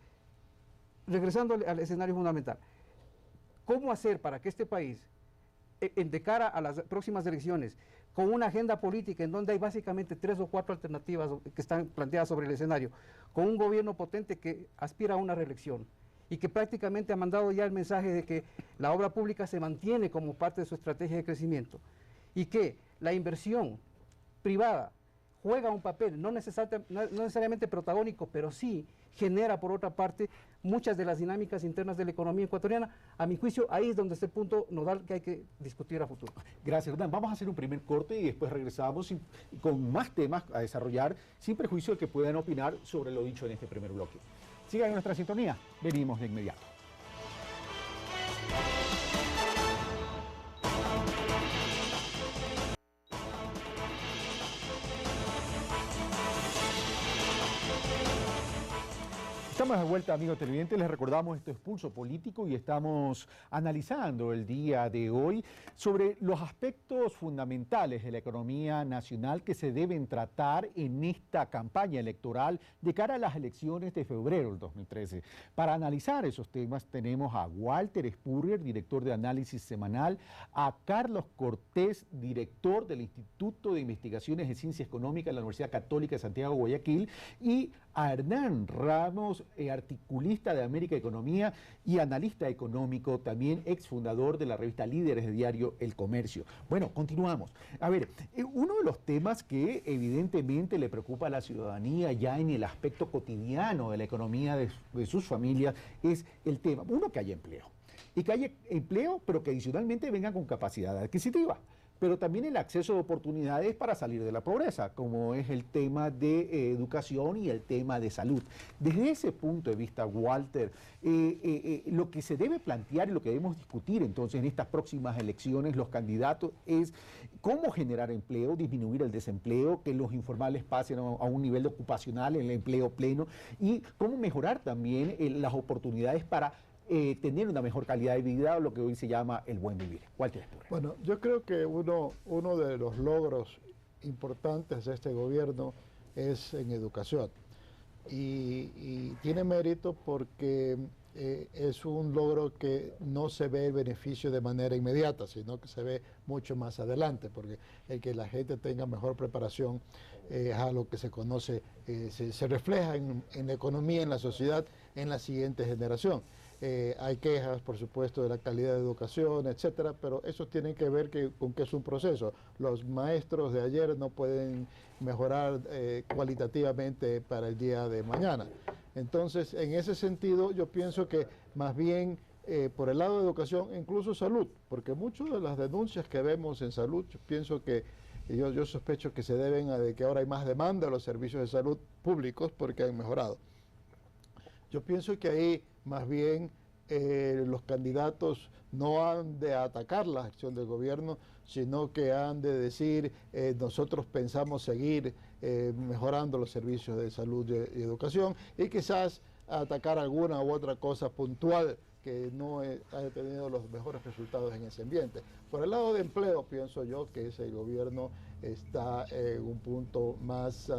regresando al escenario fundamental, ¿cómo hacer para que este país, de cara a las próximas elecciones, con una agenda política en donde hay básicamente 3 o 4 alternativas que están planteadas sobre el escenario, con un gobierno potente que aspira a una reelección y que prácticamente ha mandado ya el mensaje de que la obra pública se mantiene como parte de su estrategia de crecimiento y que la inversión privada juega un papel no necesariamente protagónico, pero sí genera, por otra parte, muchas de las dinámicas internas de la economía ecuatoriana? A mi juicio, ahí es donde está el punto nodal que hay que discutir a futuro. Gracias, Hernán. Vamos a hacer un primer corte y después regresamos con más temas a desarrollar, sin perjuicio de que puedan opinar sobre lo dicho en este primer bloque. Sigan en nuestra sintonía, venimos de inmediato. Estamos de vuelta, amigos televidentes. Les recordamos, esto es Pulso Político y estamos analizando el día de hoy sobre los aspectos fundamentales de la economía nacional que se deben tratar en esta campaña electoral de cara a las elecciones de febrero del 2013. Para analizar esos temas tenemos a Walter Spurrier, director de análisis semanal, a Carlos Cortés, director del Instituto de Investigaciones de Ciencia Económica de la Universidad Católica de Santiago, Guayaquil, y a Hernán Ramos, articulista de América Economía y analista económico, también exfundador de la revista Líderes de diario El Comercio. Bueno, continuamos. A ver, uno de los temas que evidentemente le preocupa a la ciudadanía ya en el aspecto cotidiano de la economía de sus familias es el tema, uno, que haya empleo. Y que haya empleo, pero que adicionalmente venga con capacidad adquisitiva. Pero también el acceso a oportunidades para salir de la pobreza, como es el tema de educación y el tema de salud. Desde ese punto de vista, Walter, lo que se debe plantear y lo que debemos discutir entonces en estas próximas elecciones, los candidatos, es cómo generar empleo, disminuir el desempleo, que los informales pasen a un nivel ocupacional, el empleo pleno, y cómo mejorar también las oportunidades para tener una mejor calidad de vida, lo que hoy se llama el buen vivir. Walter Spurrier. Bueno, yo creo que uno de los logros importantes de este gobierno es en educación. Y tiene mérito porque es un logro que no se ve el beneficio de manera inmediata, sino que se ve mucho más adelante, porque el que la gente tenga mejor preparación es algo que se conoce, se refleja en la economía, en la sociedad, en la siguiente generación. Hay quejas, por supuesto, de la calidad de educación, etcétera, pero eso tiene que ver con que es un proceso. Los maestros de ayer no pueden mejorar cualitativamente para el día de mañana. Entonces, en ese sentido, yo pienso que más bien por el lado de educación, incluso salud, porque muchas de las denuncias que vemos en salud, yo pienso que yo sospecho que se deben a de que ahora hay más demanda de los servicios de salud públicos porque han mejorado. Yo pienso que ahí más bien los candidatos no han de atacar la acción del gobierno, sino que han de decir nosotros pensamos seguir mejorando los servicios de salud y educación, y quizás atacar alguna u otra cosa puntual que no haya tenido los mejores resultados en ese ambiente. Por el lado de empleo, pienso yo que ese gobierno está en un punto más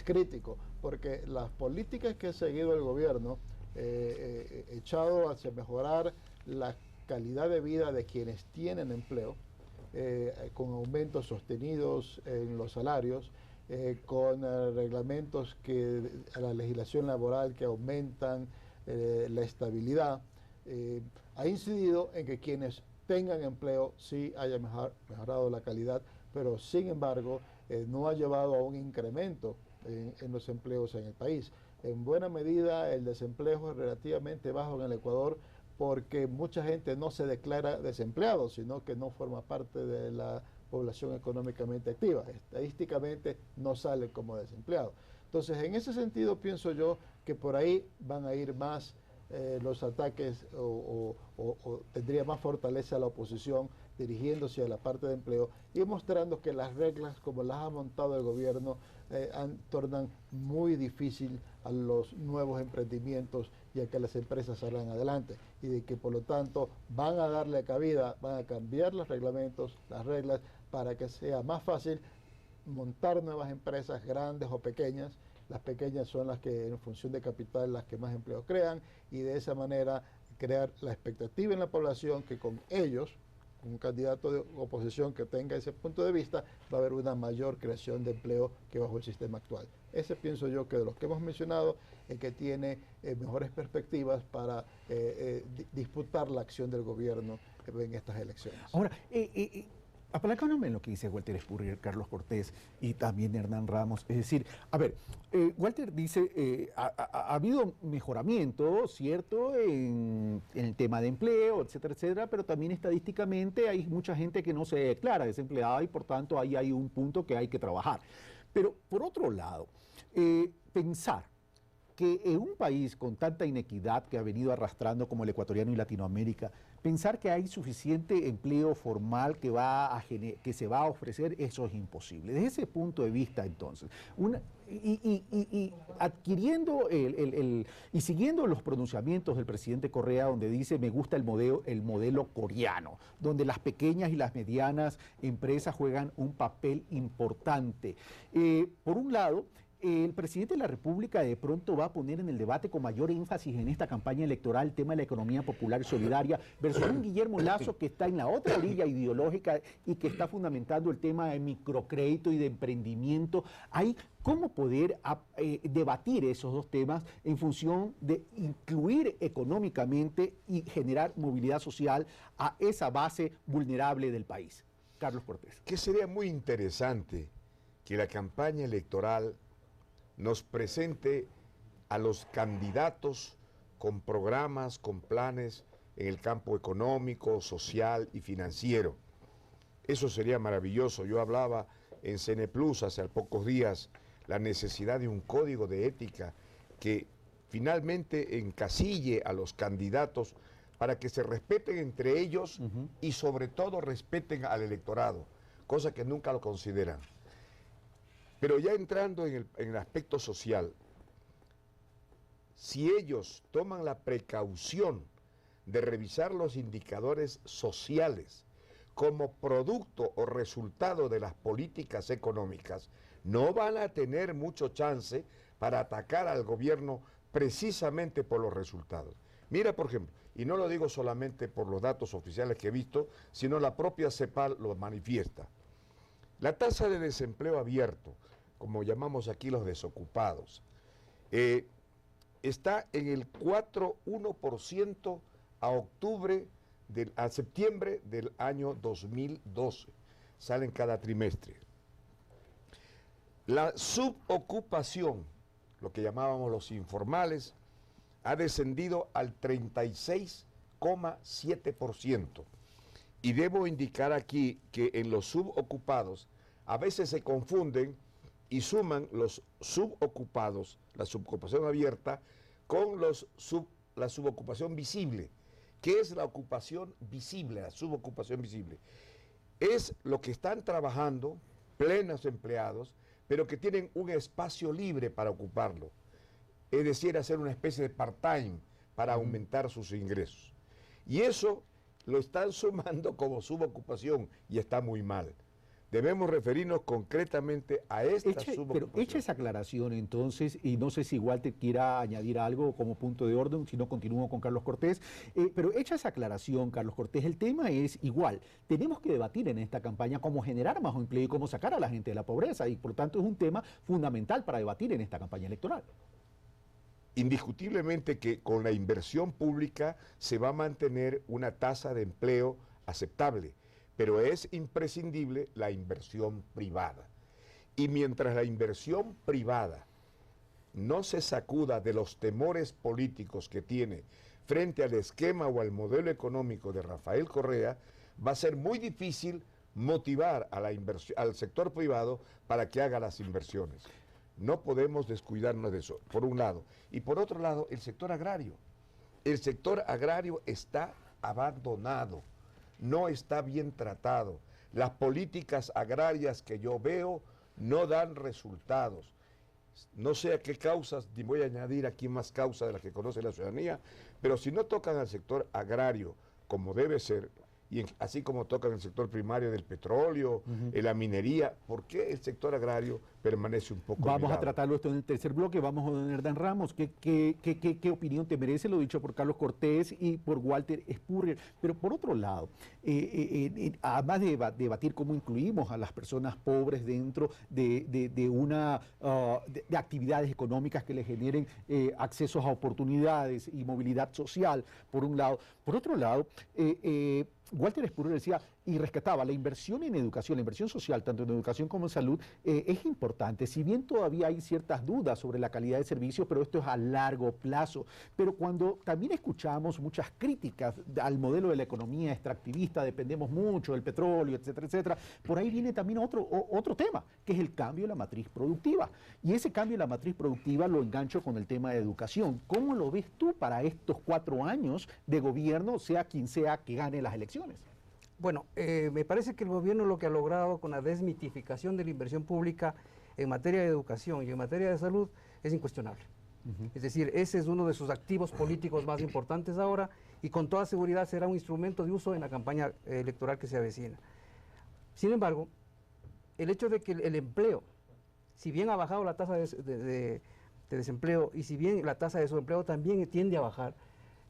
crítico, porque las políticas que ha seguido el gobierno echado hacia mejorar la calidad de vida de quienes tienen empleo, con aumentos sostenidos en los salarios, con reglamentos a la legislación laboral que aumentan la estabilidad, ha incidido en que quienes tengan empleo sí haya mejorado la calidad, pero sin embargo no ha llevado a un incremento en los empleos en el país. En buena medida el desempleo es relativamente bajo en el Ecuador porque mucha gente no se declara desempleado, sino que no forma parte de la población económicamente activa. Estadísticamente no sale como desempleado. Entonces, en ese sentido pienso yo que por ahí van a ir más los ataques o tendría más fortaleza la oposición dirigiéndose a la parte de empleo y mostrando que las reglas como las ha montado el gobierno tornan muy difícil a los nuevos emprendimientos y a que las empresas salgan adelante, y de que por lo tanto van a darle cabida, van a cambiar los reglamentos, las reglas, para que sea más fácil montar nuevas empresas, grandes o pequeñas. Las pequeñas son las que en función de capital las que más empleo crean, y de esa manera crear la expectativa en la población que con ellos, un candidato de oposición que tenga ese punto de vista, va a haber una mayor creación de empleo que bajo el sistema actual. Ese pienso yo que de los que hemos mencionado, el que tiene mejores perspectivas para disputar la acción del gobierno en estas elecciones. Ahora, apalancándome en lo que dice Walter Spurrier, Carlos Cortés y también Hernán Ramos, es decir, a ver, Walter dice, ha habido mejoramiento, ¿cierto?, en el tema de empleo, etcétera, etcétera, pero también estadísticamente hay mucha gente que no se declara desempleada y por tanto ahí hay un punto que hay que trabajar. Pero por otro lado, pensar que en un país con tanta inequidad que ha venido arrastrando como el ecuatoriano y Latinoamérica, pensar que hay suficiente empleo formal que se va a ofrecer, eso es imposible. Desde ese punto de vista, entonces, adquiriendo y siguiendo los pronunciamientos del presidente Correa, donde dice, me gusta el modelo coreano, donde las pequeñas y las medianas empresas juegan un papel importante. Por un lado, el presidente de la República de pronto va a poner en el debate con mayor énfasis en esta campaña electoral el tema de la economía popular y solidaria versus un Guillermo Lasso que está en la otra orilla ideológica y que está fundamentando el tema de microcrédito y de emprendimiento. Hay cómo poder debatir esos dos temas en función de incluir económicamente y generar movilidad social a esa base vulnerable del país. Carlos Cortés. Que sería muy interesante que la campaña electoral nos presente a los candidatos con programas, con planes en el campo económico, social y financiero. Eso sería maravilloso. Yo hablaba en Cine Plus hace pocos días la necesidad de un código de ética que finalmente encasille a los candidatos para que se respeten entre ellos y sobre todo respeten al electorado, cosa que nunca lo consideran. Pero ya entrando en el aspecto social, si ellos toman la precaución de revisar los indicadores sociales como producto o resultado de las políticas económicas, no van a tener mucho chance para atacar al gobierno precisamente por los resultados. Mira, por ejemplo, y no lo digo solamente por los datos oficiales que he visto, sino la propia CEPAL lo manifiesta. La tasa de desempleo abierto, como llamamos aquí los desocupados, está en el 4,1% a septiembre del año 2012. Salen cada trimestre. La subocupación, lo que llamábamos los informales, ha descendido al 36,7%. Y debo indicar aquí que en los subocupados a veces se confunden y suman los subocupados, la subocupación abierta, con la subocupación visible. ¿Qué es la ocupación visible, la subocupación visible? Es lo que están trabajando, plenos empleados, pero que tienen un espacio libre para ocuparlo. Es decir, hacer una especie de part-time para aumentar sus ingresos. Y eso lo están sumando como subocupación y está muy mal. Debemos referirnos concretamente a esta subocupación. Pero hecha esa aclaración entonces, y no sé si igual te quiera añadir algo como punto de orden, si no continúo con Carlos Cortés, pero hecha esa aclaración, Carlos Cortés, el tema es igual. Tenemos que debatir en esta campaña cómo generar más empleo y cómo sacar a la gente de la pobreza, y por tanto es un tema fundamental para debatir en esta campaña electoral. Indiscutiblemente que con la inversión pública se va a mantener una tasa de empleo aceptable, pero es imprescindible la inversión privada. Y mientras la inversión privada no se sacuda de los temores políticos que tiene frente al esquema o al modelo económico de Rafael Correa, va a ser muy difícil motivar a al sector privado para que haga las inversiones. No podemos descuidarnos de eso, por un lado. Y por otro lado, el sector agrario. El sector agrario está abandonado, no está bien tratado. Las políticas agrarias que yo veo no dan resultados. no sé a qué causas, ni voy a añadir aquí más causas de las que conoce la ciudadanía, pero si no tocan al sector agrario como debe ser, y así como tocan el sector primario del petróleo, la minería, ¿por qué el sector agrario permanece un poco Vamos olvidado? a tratarlo esto en el tercer bloque. Vamos a don Hernán Ramos. ¿Qué opinión te merece lo dicho por Carlos Cortés y por Walter Spurrier? Pero por otro lado, además de debatir cómo incluimos a las personas pobres dentro de actividades económicas que les generen accesos a oportunidades y movilidad social, por un lado. Por otro lado, Walter Spurrier decía y rescataba la inversión en educación, la inversión social, tanto en educación como en salud, es importante. Si bien todavía hay ciertas dudas sobre la calidad de servicios, pero esto es a largo plazo. Pero cuando también escuchamos muchas críticas al modelo de la economía extractivista, dependemos mucho del petróleo, etcétera, etcétera, por ahí viene también otro tema, que es el cambio de la matriz productiva. Y ese cambio de la matriz productiva lo engancho con el tema de educación. ¿Cómo lo ves tú para estos 4 años de gobierno, sea quien sea que gane las elecciones? Bueno, me parece que el gobierno lo que ha logrado con la desmitificación de la inversión pública en materia de educación y en materia de salud es incuestionable. Es decir, ese es uno de sus activos políticos más importantes ahora y con toda seguridad será un instrumento de uso en la campaña electoral que se avecina. Sin embargo, el hecho de que el empleo, si bien ha bajado la tasa de desempleo y si bien la tasa de subempleo también tiende a bajar,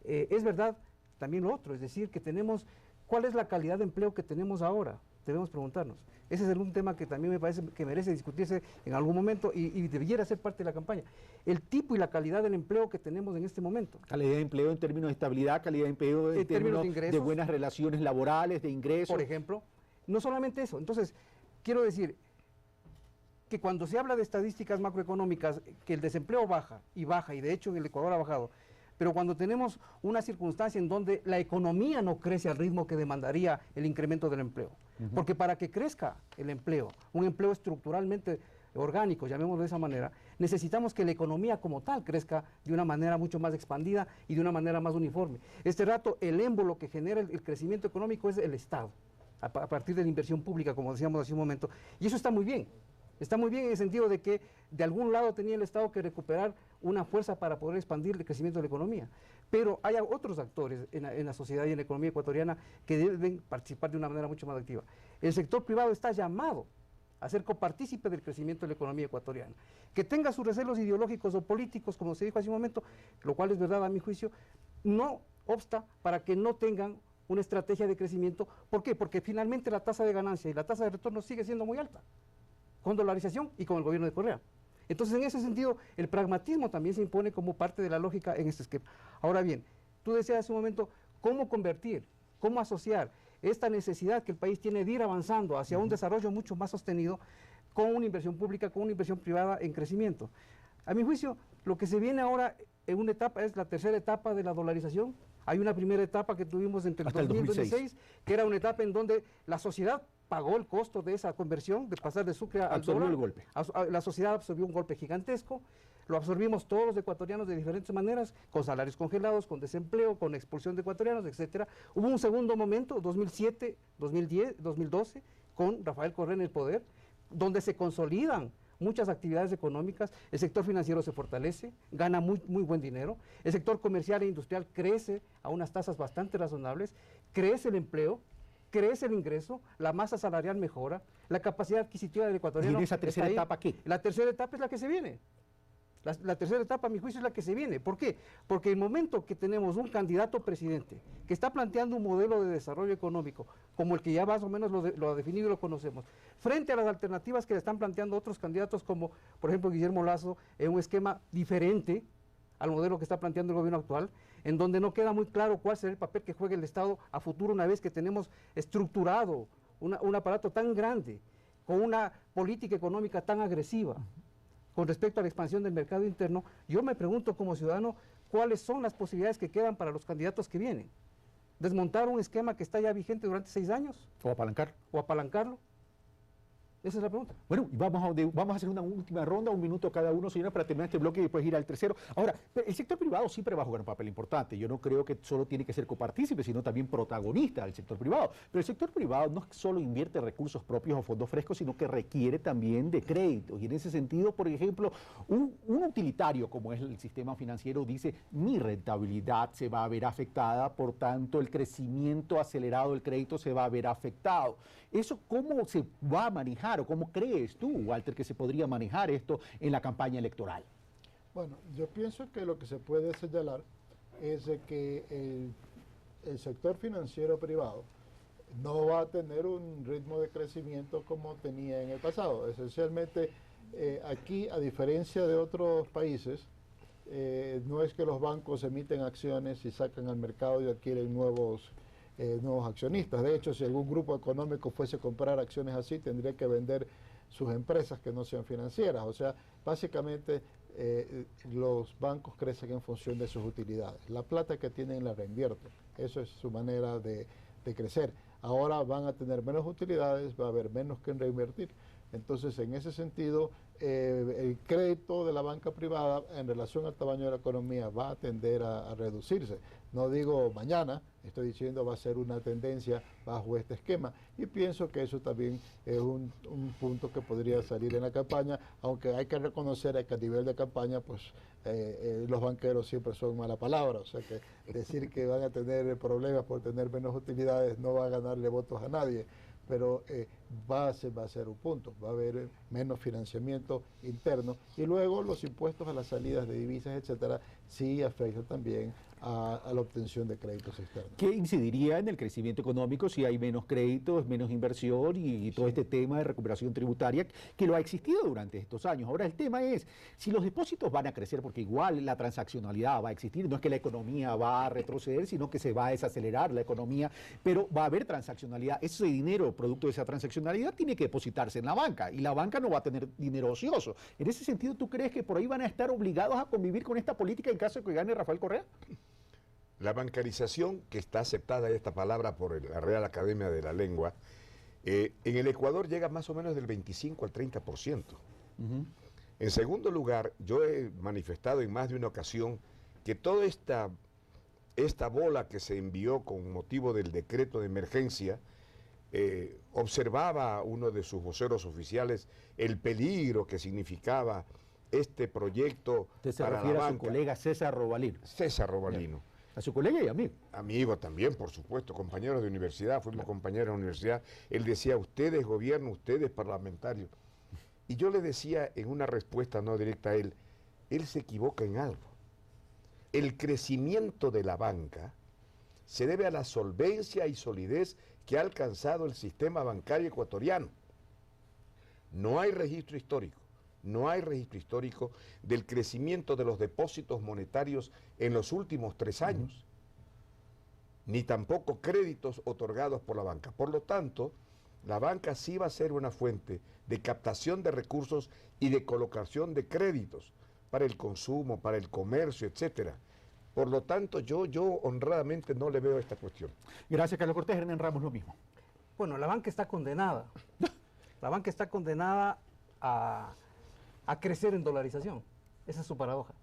es verdad también lo otro, es decir, que tenemos... ¿Cuál es la calidad de empleo que tenemos ahora? Debemos preguntarnos. Ese es un tema que también me parece que merece discutirse en algún momento y debiera ser parte de la campaña. El tipo y la calidad del empleo que tenemos en este momento. Calidad de empleo en términos de estabilidad, calidad de empleo en términos de ingresos, de buenas relaciones laborales, de ingresos. Por ejemplo, no solamente eso. Entonces, quiero decir que cuando se habla de estadísticas macroeconómicas, que el desempleo baja, y de hecho en el Ecuador ha bajado, pero cuando tenemos una circunstancia en donde la economía no crece al ritmo que demandaría el incremento del empleo, porque para que crezca el empleo, un empleo estructuralmente orgánico, llamémoslo de esa manera, necesitamos que la economía como tal crezca de una manera mucho más expandida y de una manera más uniforme. Este rato, el émbolo que genera el crecimiento económico es el Estado, a partir de la inversión pública, como decíamos hace un momento, y eso está muy bien. Está muy bien en el sentido de que de algún lado tenía el Estado que recuperar una fuerza para poder expandir el crecimiento de la economía. Pero hay otros actores en la sociedad y en la economía ecuatoriana que deben participar de una manera mucho más activa. El sector privado está llamado a ser copartícipe del crecimiento de la economía ecuatoriana. Que tenga sus recelos ideológicos o políticos, como se dijo hace un momento, lo cual es verdad a mi juicio, no obsta para que no tengan una estrategia de crecimiento. ¿Por qué? Porque finalmente la tasa de ganancia y la tasa de retorno sigue siendo muy alta, con dolarización y con el gobierno de Correa. Entonces, en ese sentido, el pragmatismo también se impone como parte de la lógica en este esquema. Ahora bien, tú decías hace un momento, ¿cómo convertir, cómo asociar esta necesidad que el país tiene de ir avanzando hacia un desarrollo mucho más sostenido con una inversión pública, con una inversión privada en crecimiento? A mi juicio, lo que se viene ahora en una etapa es la tercera etapa de la dolarización. Hay una primera etapa que tuvimos entre el 2000 y 2006, que era una etapa en donde la sociedad pagó el costo de esa conversión, de pasar de sucre al dólar. El golpe. La sociedad absorbió un golpe gigantesco, lo absorbimos todos los ecuatorianos de diferentes maneras, con salarios congelados, con desempleo, con expulsión de ecuatorianos, etcétera. Hubo un segundo momento, 2007, 2010, 2012, con Rafael Correa en el poder, donde se consolidan muchas actividades económicas, el sector financiero se fortalece, gana muy buen dinero, el sector comercial e industrial crece a unas tasas bastante razonables, crece el empleo, crece el ingreso, la masa salarial mejora, la capacidad adquisitiva del ecuatoriano. ¿Y en esa tercera etapa qué? La tercera etapa es la que se viene. La tercera etapa, a mi juicio, es la que se viene. ¿Por qué? Porque el momento que tenemos un candidato presidente que está planteando un modelo de desarrollo económico, como el que ya más o menos lo ha definido y lo conocemos, frente a las alternativas que le están planteando otros candidatos como, por ejemplo, Guillermo Lasso, en un esquema diferente al modelo que está planteando el gobierno actual, en donde no queda muy claro cuál será el papel que juegue el Estado a futuro una vez que tenemos estructurado un aparato tan grande, con una política económica tan agresiva con respecto a la expansión del mercado interno. Yo me pregunto como ciudadano cuáles son las posibilidades que quedan para los candidatos que vienen. ¿Desmontar un esquema que está ya vigente durante 6 años? ¿O apalancar? ¿O apalancarlo? Esa es la pregunta. Bueno, y vamos a hacer una última ronda, 1 minuto cada uno, señora, para terminar este bloque y después ir al tercero. Ahora, el sector privado siempre va a jugar un papel importante. Yo no creo que solo tiene que ser copartícipe, sino también protagonista del sector privado. Pero el sector privado no solo invierte recursos propios o fondos frescos, sino que requiere también de créditos. Y en ese sentido, por ejemplo, un utilitario como es el sistema financiero dice, mi rentabilidad se va a ver afectada, por tanto, el crecimiento acelerado del crédito se va a ver afectado. ¿Eso cómo se va a manejar o cómo crees tú, Walter, que se podría manejar esto en la campaña electoral? Bueno, yo pienso que lo que se puede señalar es de que el sector financiero privado no va a tener un ritmo de crecimiento como tenía en el pasado. Esencialmente, aquí, a diferencia de otros países, no es que los bancos emiten acciones y sacan al mercado y adquieren nuevos accionistas. De hecho, si algún grupo económico fuese a comprar acciones así, tendría que vender sus empresas que no sean financieras. O sea, básicamente los bancos crecen en función de sus utilidades. La plata que tienen la reinvierten. Eso es su manera de crecer. Ahora van a tener menos utilidades, va a haber menos que reinvertir. Entonces, en ese sentido, el crédito de la banca privada en relación al tamaño de la economía va a tender a reducirse. No digo mañana, estoy diciendo va a ser una tendencia bajo este esquema. Y pienso que eso también es un punto que podría salir en la campaña, aunque hay que reconocer que a nivel de campaña, pues los banqueros siempre son mala palabra. O sea que decir que van a tener problemas por tener menos utilidades no va a ganarle votos a nadie. Pero va a ser un punto, va a haber menos financiamiento interno y luego los impuestos a las salidas de divisas, etcétera, sí afectan también a la obtención de créditos externos. ¿Qué incidiría en el crecimiento económico si hay menos créditos, menos inversión y todo este tema de recuperación tributaria que lo ha existido durante estos años? Ahora el tema es, si los depósitos van a crecer, porque igual la transaccionalidad va a existir, no es que la economía va a retroceder, sino que se va a desacelerar la economía, pero va a haber transaccionalidad. Ese dinero, producto de esa transaccionalidad, tiene que depositarse en la banca y la banca no va a tener dinero ocioso. En ese sentido, ¿tú crees que por ahí van a estar obligados a convivir con esta política en caso de que gane Rafael Correa? La bancarización, que está aceptada esta palabra por la Real Academia de la Lengua, en el Ecuador llega más o menos del 25 al 30%. En segundo lugar, yo he manifestado en más de una ocasión que toda esta bola que se envió con motivo del decreto de emergencia, observaba uno de sus voceros oficiales el peligro que significaba este proyecto para la banca. A su colega César Robalino. César Robalino. A su colega y amigo. Amigo también, por supuesto, compañeros de universidad, fuimos compañeros de la universidad. Él decía, ustedes gobierno, ustedes parlamentarios. Y yo le decía en una respuesta no directa a él se equivoca en algo. El crecimiento de la banca se debe a la solvencia y solidez que ha alcanzado el sistema bancario ecuatoriano. No hay registro histórico. No hay registro histórico del crecimiento de los depósitos monetarios en los últimos 3 años, ni tampoco créditos otorgados por la banca. Por lo tanto, la banca sí va a ser una fuente de captación de recursos y de colocación de créditos para el consumo, para el comercio, etcétera. Por lo tanto, yo honradamente no le veo esta cuestión. Gracias, Carlos Cortés. Hernán Ramos, lo mismo. Bueno, la banca está condenada. La banca está condenada a crecer en dolarización. Esa es su paradoja.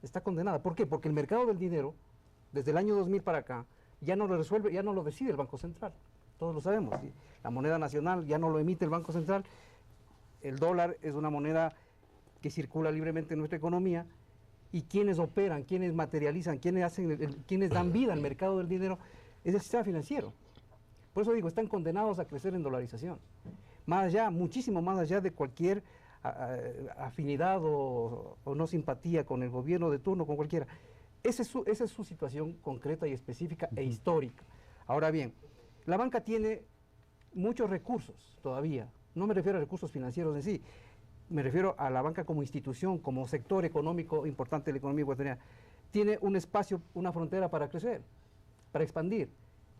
Está condenada. ¿Por qué? Porque el mercado del dinero, desde el año 2000 para acá, ya no lo resuelve, ya no lo decide el Banco Central. Todos lo sabemos. ¿Sí? La moneda nacional ya no lo emite el Banco Central. El dólar es una moneda que circula libremente en nuestra economía. Y quienes operan, quienes materializan, quienes dan vida al mercado del dinero, es el sistema financiero. Por eso digo, están condenados a crecer en dolarización. Más allá, muchísimo más allá de cualquier afinidad o no simpatía con el gobierno de turno, con cualquiera. Esa es su situación concreta y específica e histórica. Ahora bien, la banca tiene muchos recursos todavía. No me refiero a recursos financieros en sí, me refiero a la banca como institución, como sector económico importante de la economía ecuatoriana. Tiene un espacio, una frontera para crecer, para expandir.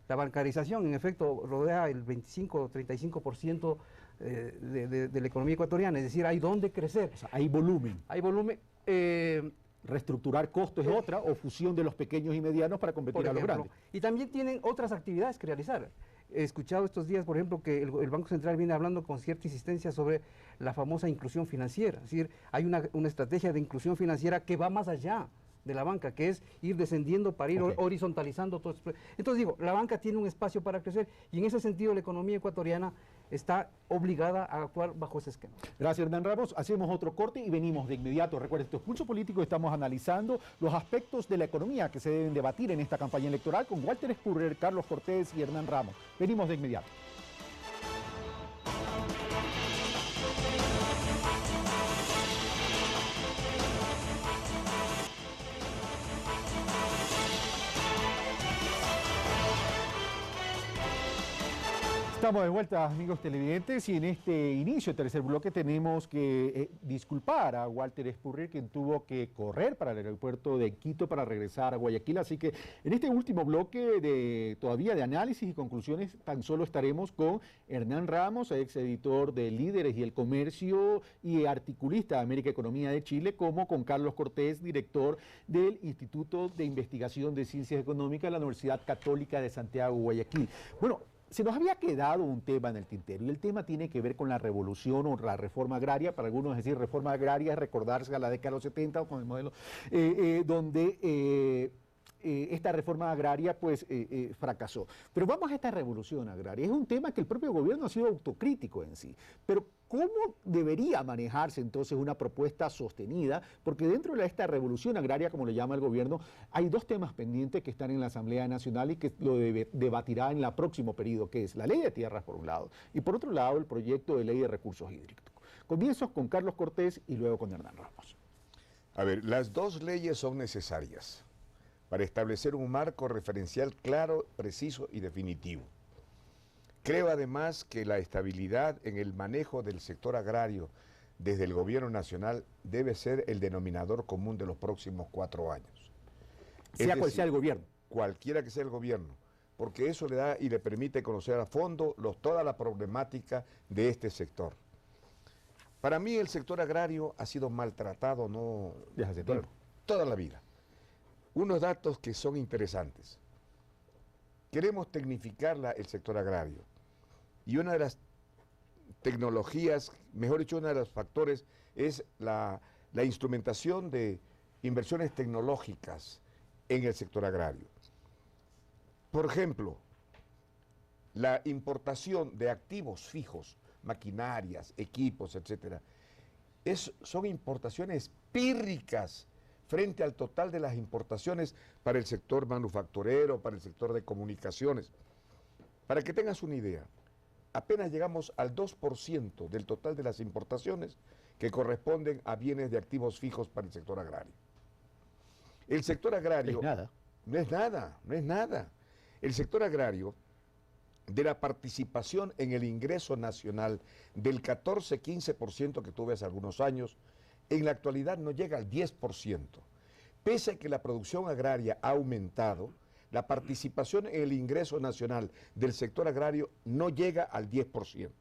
La bancarización, en efecto, rodea el 25 o 35% de la economía ecuatoriana, es decir, hay dónde crecer. O sea, hay volumen. Hay volumen. Reestructurar costos es otra, o fusión de los pequeños y medianos para competir a los grandes. Y también tienen otras actividades que realizar. he escuchado estos días, por ejemplo, que el Banco Central viene hablando con cierta insistencia sobre la famosa inclusión financiera. Es decir, hay una estrategia de inclusión financiera que va más allá de la banca, que es ir descendiendo para ir horizontalizando todo esto. Entonces digo, la banca tiene un espacio para crecer y en ese sentido la economía ecuatoriana está obligada a actuar bajo ese esquema. Gracias, Hernán Ramos. Hacemos otro corte y venimos de inmediato. Recuerden, esto es Pulso Político, estamos analizando los aspectos de la economía que se deben debatir en esta campaña electoral con Walter Spurrier, Carlos Cortés y Hernán Ramos. Venimos de inmediato. Estamos de vuelta, amigos televidentes, y en este inicio, tercer bloque, tenemos que disculpar a Walter Spurrier, quien tuvo que correr para el aeropuerto de Quito para regresar a Guayaquil. Así que en este último bloque todavía de análisis y conclusiones, tan solo estaremos con Hernán Ramos, ex editor de Líderes y el Comercio y articulista de América Economía de Chile, como con Carlos Cortés, director del Instituto de Investigación de Ciencias Económicas de la Universidad Católica de Santiago, Guayaquil. Bueno, se nos había quedado un tema en el tintero y el tema tiene que ver con la revolución o la reforma agraria. Para algunos decir reforma agraria es recordarse a la década de los 70 o con el modelo donde esta reforma agraria pues fracasó. Pero vamos a esta revolución agraria. Es un tema que el propio gobierno ha sido autocrítico en sí. Pero ¿cómo debería manejarse entonces una propuesta sostenida? Porque dentro de esta revolución agraria, como le llama el gobierno, hay dos temas pendientes que están en la Asamblea Nacional y que lo debatirá en el próximo periodo, que es la ley de tierras por un lado y por otro lado el proyecto de ley de recursos hídricos. Comienzo con Carlos Cortés y luego con Hernán Ramos. A ver, las dos leyes son necesarias para establecer un marco referencial claro, preciso y definitivo. Creo además que la estabilidad en el manejo del sector agrario desde el gobierno nacional debe ser el denominador común de los próximos 4 años. Sea cual sea el gobierno. Cualquiera que sea el gobierno, porque eso le da y le permite conocer a fondo toda la problemática de este sector. Para mí el sector agrario ha sido maltratado desde hace tiempo, toda la vida. Unos datos que son interesantes. Queremos tecnificar el sector agrario y una de las tecnologías, mejor dicho, uno de los factores es la instrumentación de inversiones tecnológicas en el sector agrario. Por ejemplo, la importación de activos fijos, maquinarias, equipos, etcétera, son importaciones pírricas frente al total de las importaciones para el sector manufacturero, para el sector de comunicaciones. Para que tengas una idea, apenas llegamos al 2% del total de las importaciones que corresponden a bienes de activos fijos para el sector agrario. El sector agrario... Es nada. No es nada, no es nada. El sector agrario, de la participación en el ingreso nacional del 14-15% que tuve hace algunos años, en la actualidad no llega al 10%. Pese a que la producción agraria ha aumentado, la participación en el ingreso nacional del sector agrario no llega al 10%.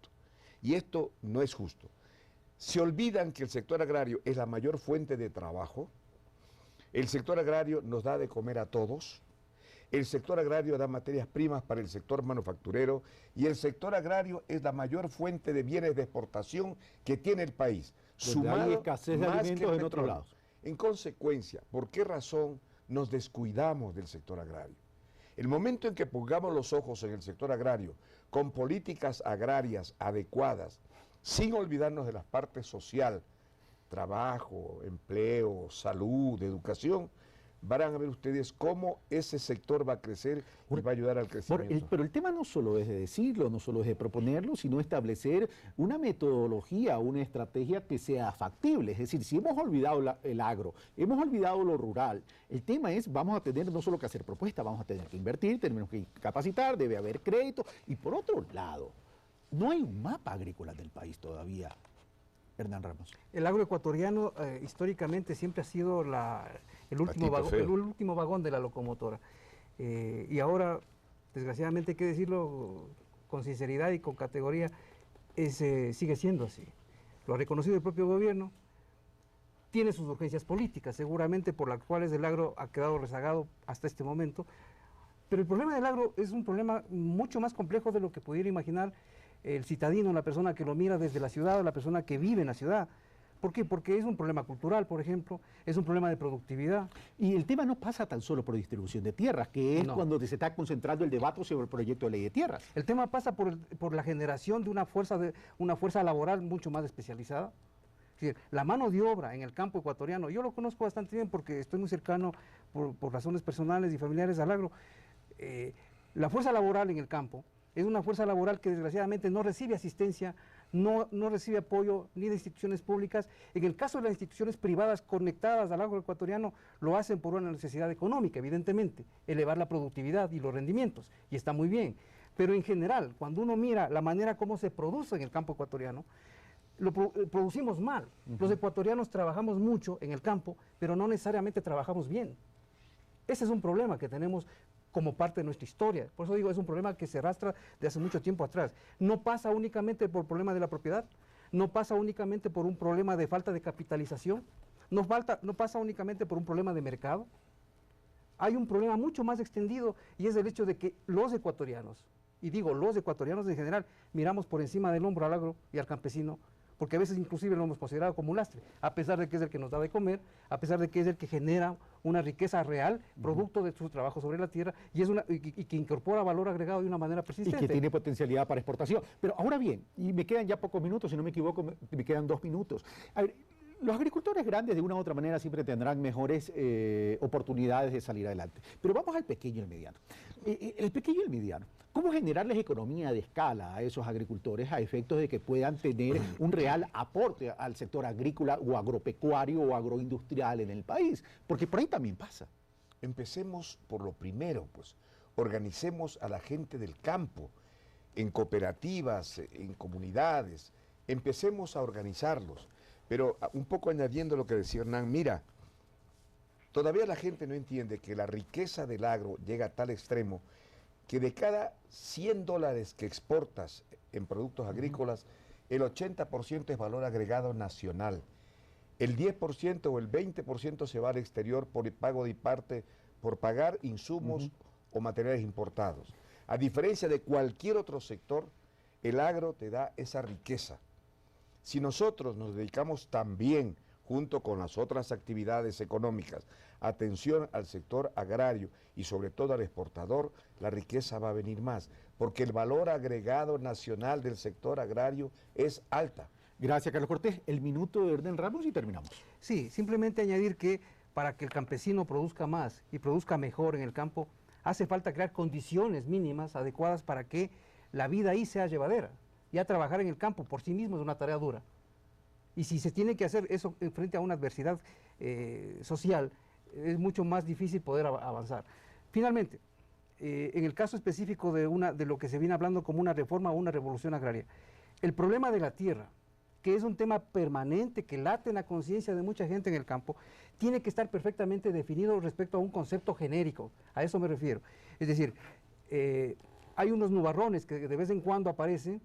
Y esto no es justo. Se olvidan que el sector agrario es la mayor fuente de trabajo, el sector agrario nos da de comer a todos, el sector agrario da materias primas para el sector manufacturero y el sector agrario es la mayor fuente de bienes de exportación que tiene el país. Sumado hay escasez de alimentos en otros lados. En consecuencia, ¿por qué razón nos descuidamos del sector agrario? El momento en que pongamos los ojos en el sector agrario con políticas agrarias adecuadas, sin olvidarnos de las partes social, trabajo, empleo, salud, educación, van a ver ustedes cómo ese sector va a crecer y va a ayudar al crecimiento. Pero el tema no solo es de decirlo, no solo es de proponerlo, sino establecer una metodología, una estrategia que sea factible. Es decir, si hemos olvidado el agro, hemos olvidado lo rural, el tema es, vamos a tener no solo que hacer propuestas, vamos a tener que invertir, tenemos que capacitar, debe haber crédito. Y por otro lado, no hay un mapa agrícola del país todavía. Hernán Ramos. El agro ecuatoriano históricamente siempre ha sido el último vagón de la locomotora. Y ahora, desgraciadamente hay que decirlo con sinceridad y con categoría, sigue siendo así. Lo ha reconocido el propio gobierno, tiene sus urgencias políticas, seguramente por las cuales el agro ha quedado rezagado hasta este momento. Pero el problema del agro es un problema mucho más complejo de lo que pudiera imaginar el citadino, la persona que lo mira desde la ciudad, o la persona que vive en la ciudad. ¿Por qué? Porque es un problema cultural, por ejemplo, es un problema de productividad. Y el tema no pasa tan solo por distribución de tierras, que es cuando se está concentrando el debate sobre el proyecto de ley de tierras. El tema pasa por la generación de una fuerza laboral mucho más especializada. Es decir, la mano de obra en el campo ecuatoriano, yo lo conozco bastante bien porque estoy muy cercano por razones personales y familiares al agro. La fuerza laboral en el campo es una fuerza laboral que desgraciadamente no recibe asistencia, no recibe apoyo ni de instituciones públicas. En el caso de las instituciones privadas conectadas al agro ecuatoriano, lo hacen por una necesidad económica, evidentemente, elevar la productividad y los rendimientos, y está muy bien. Pero en general, cuando uno mira la manera como se produce en el campo ecuatoriano, lo producimos mal. Los ecuatorianos trabajamos mucho en el campo, pero no necesariamente trabajamos bien. Ese es un problema que tenemos como parte de nuestra historia. Por eso digo, es un problema que se arrastra de hace mucho tiempo atrás. No pasa únicamente por el problema de la propiedad, no pasa únicamente por un problema de falta de capitalización, no pasa únicamente por un problema de mercado. Hay un problema mucho más extendido y es el hecho de que los ecuatorianos, y digo los ecuatorianos en general, miramos por encima del hombro al agro y al campesino, porque a veces inclusive lo hemos considerado como un lastre, a pesar de que es el que nos da de comer, a pesar de que es el que genera una riqueza real, producto de su trabajo sobre la tierra, y que incorpora valor agregado de una manera persistente. Y que tiene potencialidad para exportación. Pero ahora bien, y me quedan ya pocos minutos, si no me equivoco, me quedan 2 minutos. A ver, los agricultores grandes de una u otra manera siempre tendrán mejores oportunidades de salir adelante. Pero vamos al pequeño y el mediano. El pequeño y el mediano. ¿Cómo generarles economía de escala a esos agricultores a efectos de que puedan tener un real aporte al sector agrícola o agropecuario o agroindustrial en el país? Porque por ahí también pasa. Empecemos por lo primero, pues. Organicemos a la gente del campo, en cooperativas, en comunidades. Empecemos a organizarlos. Pero un poco añadiendo lo que decía Hernán, mira, todavía la gente no entiende que la riqueza del agro llega a tal extremo que de cada $100 que exportas en productos agrícolas, el 80% es valor agregado nacional. El 10% o el 20% se va al exterior por pago de parte, por pagar insumos o materiales importados. A diferencia de cualquier otro sector, el agro te da esa riqueza. Si nosotros nos dedicamos también, junto con las otras actividades económicas, atención al sector agrario y sobre todo al exportador, la riqueza va a venir más, porque el valor agregado nacional del sector agrario es alta. Gracias, Carlos Cortés. El minuto de Hernán Ramos y terminamos. Sí, simplemente añadir que para que el campesino produzca más y produzca mejor en el campo, hace falta crear condiciones mínimas adecuadas para que la vida ahí sea llevadera. Ya trabajar en el campo por sí mismo es una tarea dura. Y si se tiene que hacer eso frente a una adversidad social, es mucho más difícil poder avanzar. Finalmente, en el caso específico de lo que se viene hablando como una reforma o una revolución agraria, el problema de la tierra, que es un tema permanente que late en la conciencia de mucha gente en el campo, tiene que estar perfectamente definido respecto a un concepto genérico. A eso me refiero. Es decir, hay unos nubarrones que de vez en cuando aparecen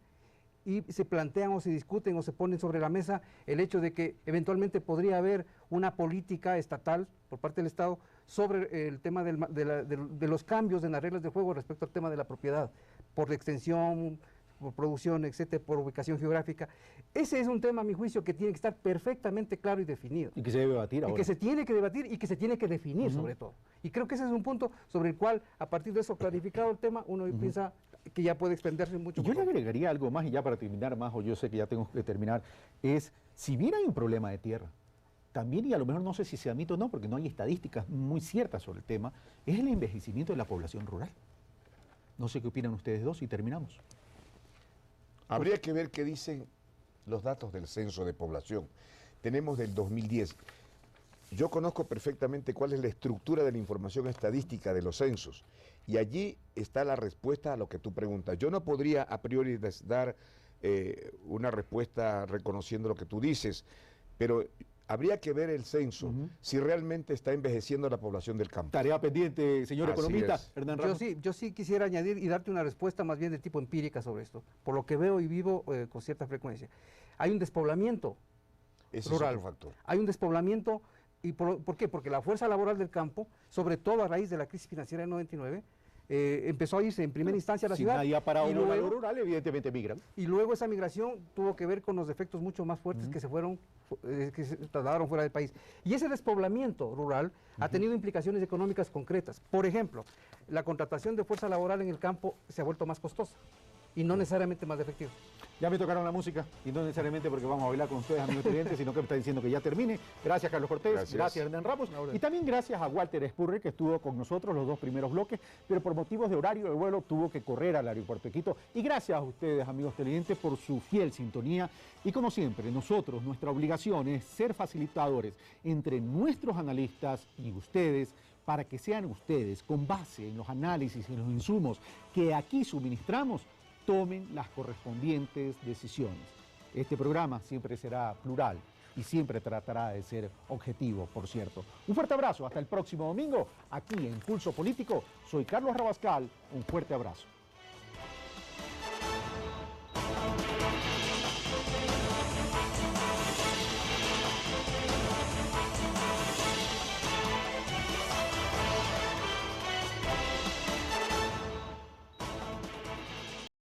y se plantean o se discuten o se ponen sobre la mesa el hecho de que eventualmente podría haber una política estatal por parte del Estado sobre el tema de los cambios en las reglas de juego respecto al tema de la propiedad, por extensión, por producción, etcétera, por ubicación geográfica. Ese es un tema, a mi juicio, que tiene que estar perfectamente claro y definido. Y que se debe debatir ahora. Y que se tiene que debatir y que se tiene que definir sobre todo. Y creo que ese es un punto sobre el cual, a partir de eso, clarificado el tema, uno piensa que ya puede extenderse mucho más. Yo le agregaría algo más, y ya para terminar más, o yo sé que ya tengo que terminar, es, si bien hay un problema de tierra, también, y a lo mejor no sé si sea mito o no, porque no hay estadísticas muy ciertas sobre el tema, es el envejecimiento de la población rural. No sé qué opinan ustedes dos y terminamos. Habría que ver qué dicen los datos del censo de población. Tenemos del 2010. Yo conozco perfectamente cuál es la estructura de la información estadística de los censos y allí está la respuesta a lo que tú preguntas. Yo no podría a priori dar una respuesta reconociendo lo que tú dices, pero habría que ver el censo, si realmente está envejeciendo la población del campo. Tarea pendiente, señor economista, Hernán Ramos. Yo sí quisiera añadir y darte una respuesta más bien de tipo empírica sobre esto, por lo que veo y vivo con cierta frecuencia. Hay un despoblamiento rural. Es otro factor. Hay un despoblamiento, ¿y por qué? Porque la fuerza laboral del campo, sobre todo a raíz de la crisis financiera del 99, empezó a irse en primera instancia a la Si ciudad. nadie ha parado y un luego, rural, evidentemente migran. y luego esa migración tuvo que ver con los efectos mucho más fuertes que que se trasladaron fuera del país. Y ese despoblamiento rural ha tenido implicaciones económicas concretas. Por ejemplo, la contratación de fuerza laboral en el campo se ha vuelto más costosa y no necesariamente más efectiva. Ya me tocaron la música, y no necesariamente porque vamos a bailar con ustedes, amigos clientes, sino que me está diciendo que ya termine. Gracias, Carlos Cortés. Gracias, Hernán Ramos. Y también gracias a Walter Spurrier, que estuvo con nosotros los 2 primeros bloques, pero por motivos de horario de vuelo tuvo que correr al aeropuerto de Quito. Y gracias a ustedes, amigos televidentes, por su fiel sintonía. Y como siempre, nosotros, nuestra obligación es ser facilitadores entre nuestros analistas y ustedes, para que sean ustedes, con base en los análisis y en los insumos que aquí suministramos, tomen las correspondientes decisiones. Este programa siempre será plural y siempre tratará de ser objetivo, por cierto. Un fuerte abrazo, hasta el próximo domingo, aquí en Pulso Político. Soy Carlos Rabascal, un fuerte abrazo.